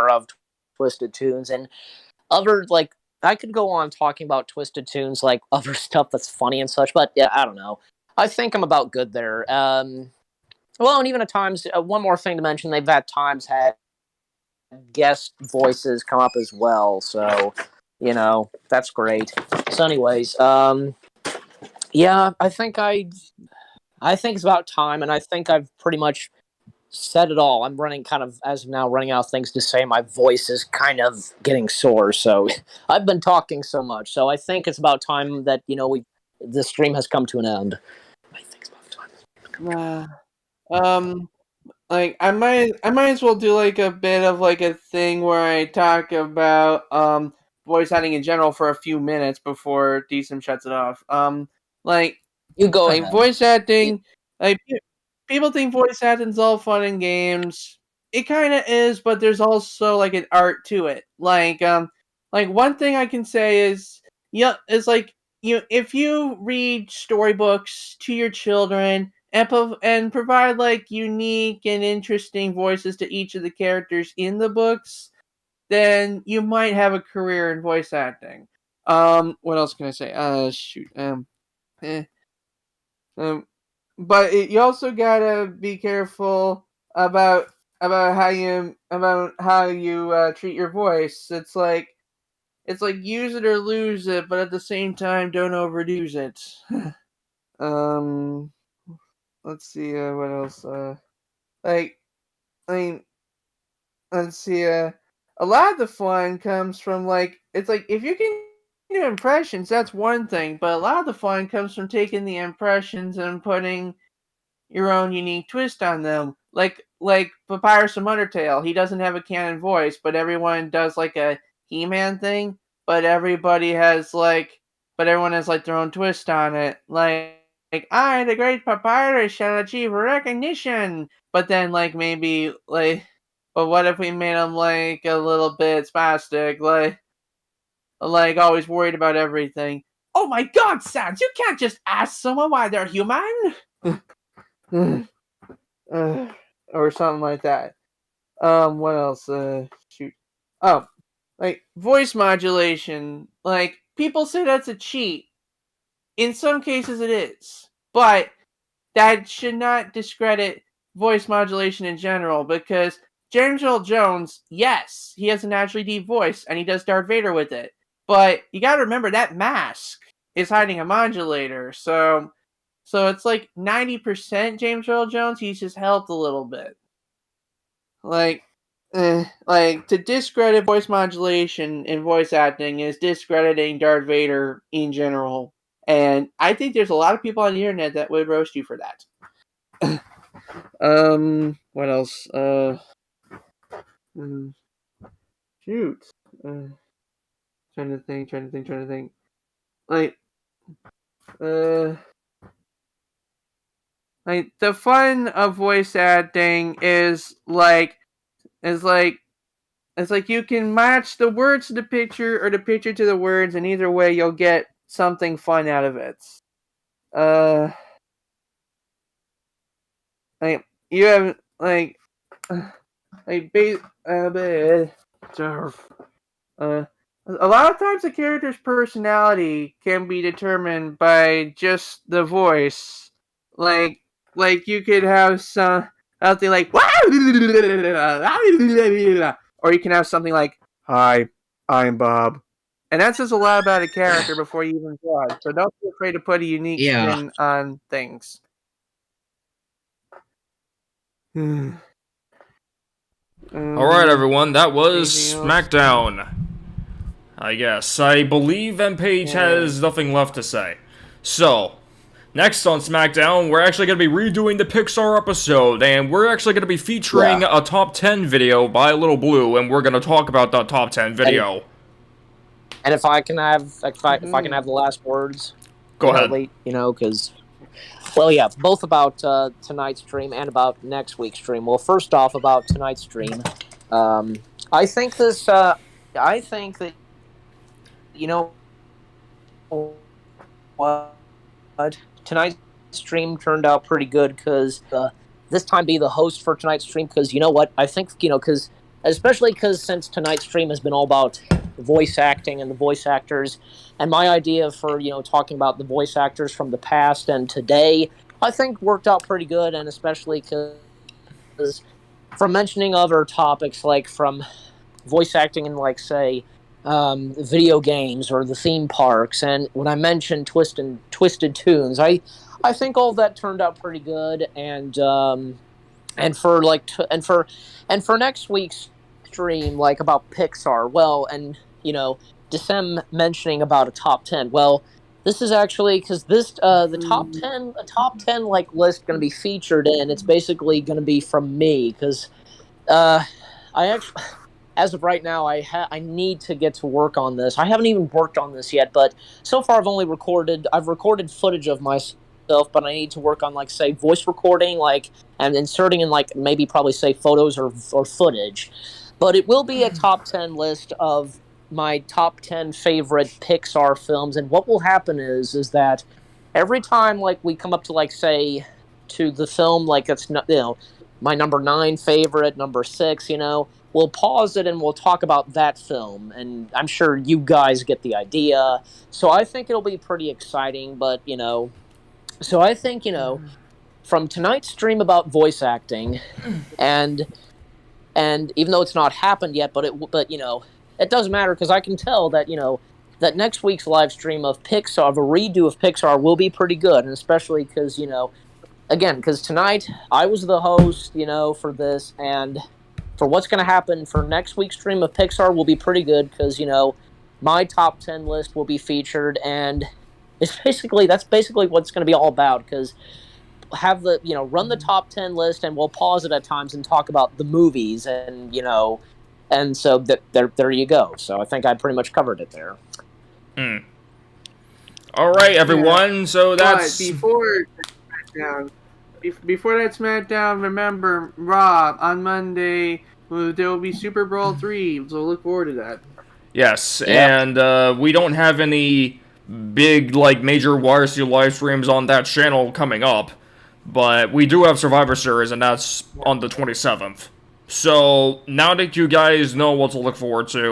of Twisted Tunes, and other like I could go on talking about Twisted Tunes, like other stuff that's funny and such, but yeah, I don't know. I think I'm about good there. Well, and even at times, one more thing to mention, they've at times had guest voices come up as well, so you know that's great. So, anyways, yeah, I think it's about time, and I think I've pretty much said it all. I'm running kind of, as of now, running out of things to say. My voice is kind of getting sore, so I've been talking so much. So I think it's about time that, the stream has come to an end. I think it's about time. Like I might as well do like a bit of like a thing where I talk about voice acting in general for a few minutes before Decent shuts it off. Like You go like ahead. voice acting, like people think voice acting's all fun and games. It kind of is, but there's also like an art to it. Like one thing I can say is, yeah, is like if you read storybooks to your children and provide like unique and interesting voices to each of the characters in the books, then you might have a career in voice acting. What else can I say? Shoot. Eh. But you also gotta be careful about how you treat your voice. It's like use it or lose it, but at the same time, don't overuse it. um, let's see. What else? Like, I mean, let's see. A lot of the fun comes from it's like if you can do impressions, that's one thing. But a lot of the fun comes from taking the impressions and putting your own unique twist on them. Like Papyrus from Undertale, he doesn't have a canon voice, but everyone does like a He-Man thing. But everyone has like their own twist on it. Like I, the great Papyrus, shall achieve recognition. But then but what if we made him like a little bit spastic, like always worried about everything? Oh my God, Sans! You can't just ask someone why they're human. Or something like that. What else? Shoot. Oh, like voice modulation. Like people say that's a cheat. In some cases, it is, but that should not discredit voice modulation in general. Because James Earl Jones, yes, he has a naturally deep voice, and he does Darth Vader with it. But you got to remember that mask is hiding a modulator, so it's like 90% James Earl Jones. He's just helped a little bit. Like to discredit voice modulation in voice acting is discrediting Darth Vader in general. And I think there's a lot of people on the internet that would roast you for that. What else? Shoot. Trying to think. Like, like the fun of voice acting is like you can match the words to the picture or the picture to the words, and either way you'll get something fun out of it. Like you have a lot of times a character's personality can be determined by just the voice. Like you could have something like or you can have something like, "Hi, I'm Bob," and that says a lot about a character before you even draw it. So don't be afraid to put a unique spin on things. Alright, everyone, that was SmackDown. I guess. I believe MPage has nothing left to say. So, Next on SmackDown, we're actually going to be redoing the Pixar episode, and we're actually going to be featuring a top 10 video by Little Blue, and we're going to talk about that top 10 video. And if I can have, if I can have the last words, go ahead. Because, well, yeah, both about tonight's stream and about next week's stream. Well, first off, about tonight's stream, I think that what. Tonight's stream turned out pretty good because this time be the host for tonight's stream because you know what I think because especially because since tonight's stream has been all about voice acting and the voice actors and my idea for talking about the voice actors from the past and today I think worked out pretty good, and especially because from mentioning other topics like from voice acting in like say video games or the theme parks, and when I mentioned Twisted Tunes, I think all that turned out pretty good, and for next week's stream, like about Pixar, well, and Decem mentioning about a top 10. Well, this is actually because this the top 10 like list going to be featured in. It's basically going to be from me because I actually. As of right now, I need to get to work on this. I haven't even worked on this yet, but so far I've recorded footage of myself, but I need to work on, like, say, voice recording, like, and inserting in, like, maybe probably, say, photos or footage. But it will be a top 10 list of my top 10 favorite Pixar films, and what will happen is that every time, like, we come up to, like, say, to the film, like, it's, my number 9 favorite, number 6, we'll pause it and we'll talk about that film, and I'm sure you guys get the idea. So I think it'll be pretty exciting, but, so I think, from tonight's stream about voice acting, and even though it's not happened yet, but it doesn't matter because I can tell that, that next week's live stream of Pixar, of a redo of Pixar, will be pretty good, and especially because, again, because tonight I was the host, for this, and for what's going to happen for next week's stream of Pixar will be pretty good because, my top 10 list will be featured, and that's basically what it's going to be all about because have the, run the top 10 list and we'll pause it at times and talk about the movies and, and so there you go. So I think I pretty much covered it there. All right, everyone. So that's... But before that SmackDown, remember, Rob, on Monday, there will be Super Bowl 3, so look forward to that. Yes, and we don't have any big, like, major YRC live streams on that channel coming up, but we do have Survivor Series, and that's on the 27th. So, now that you guys know what to look forward to,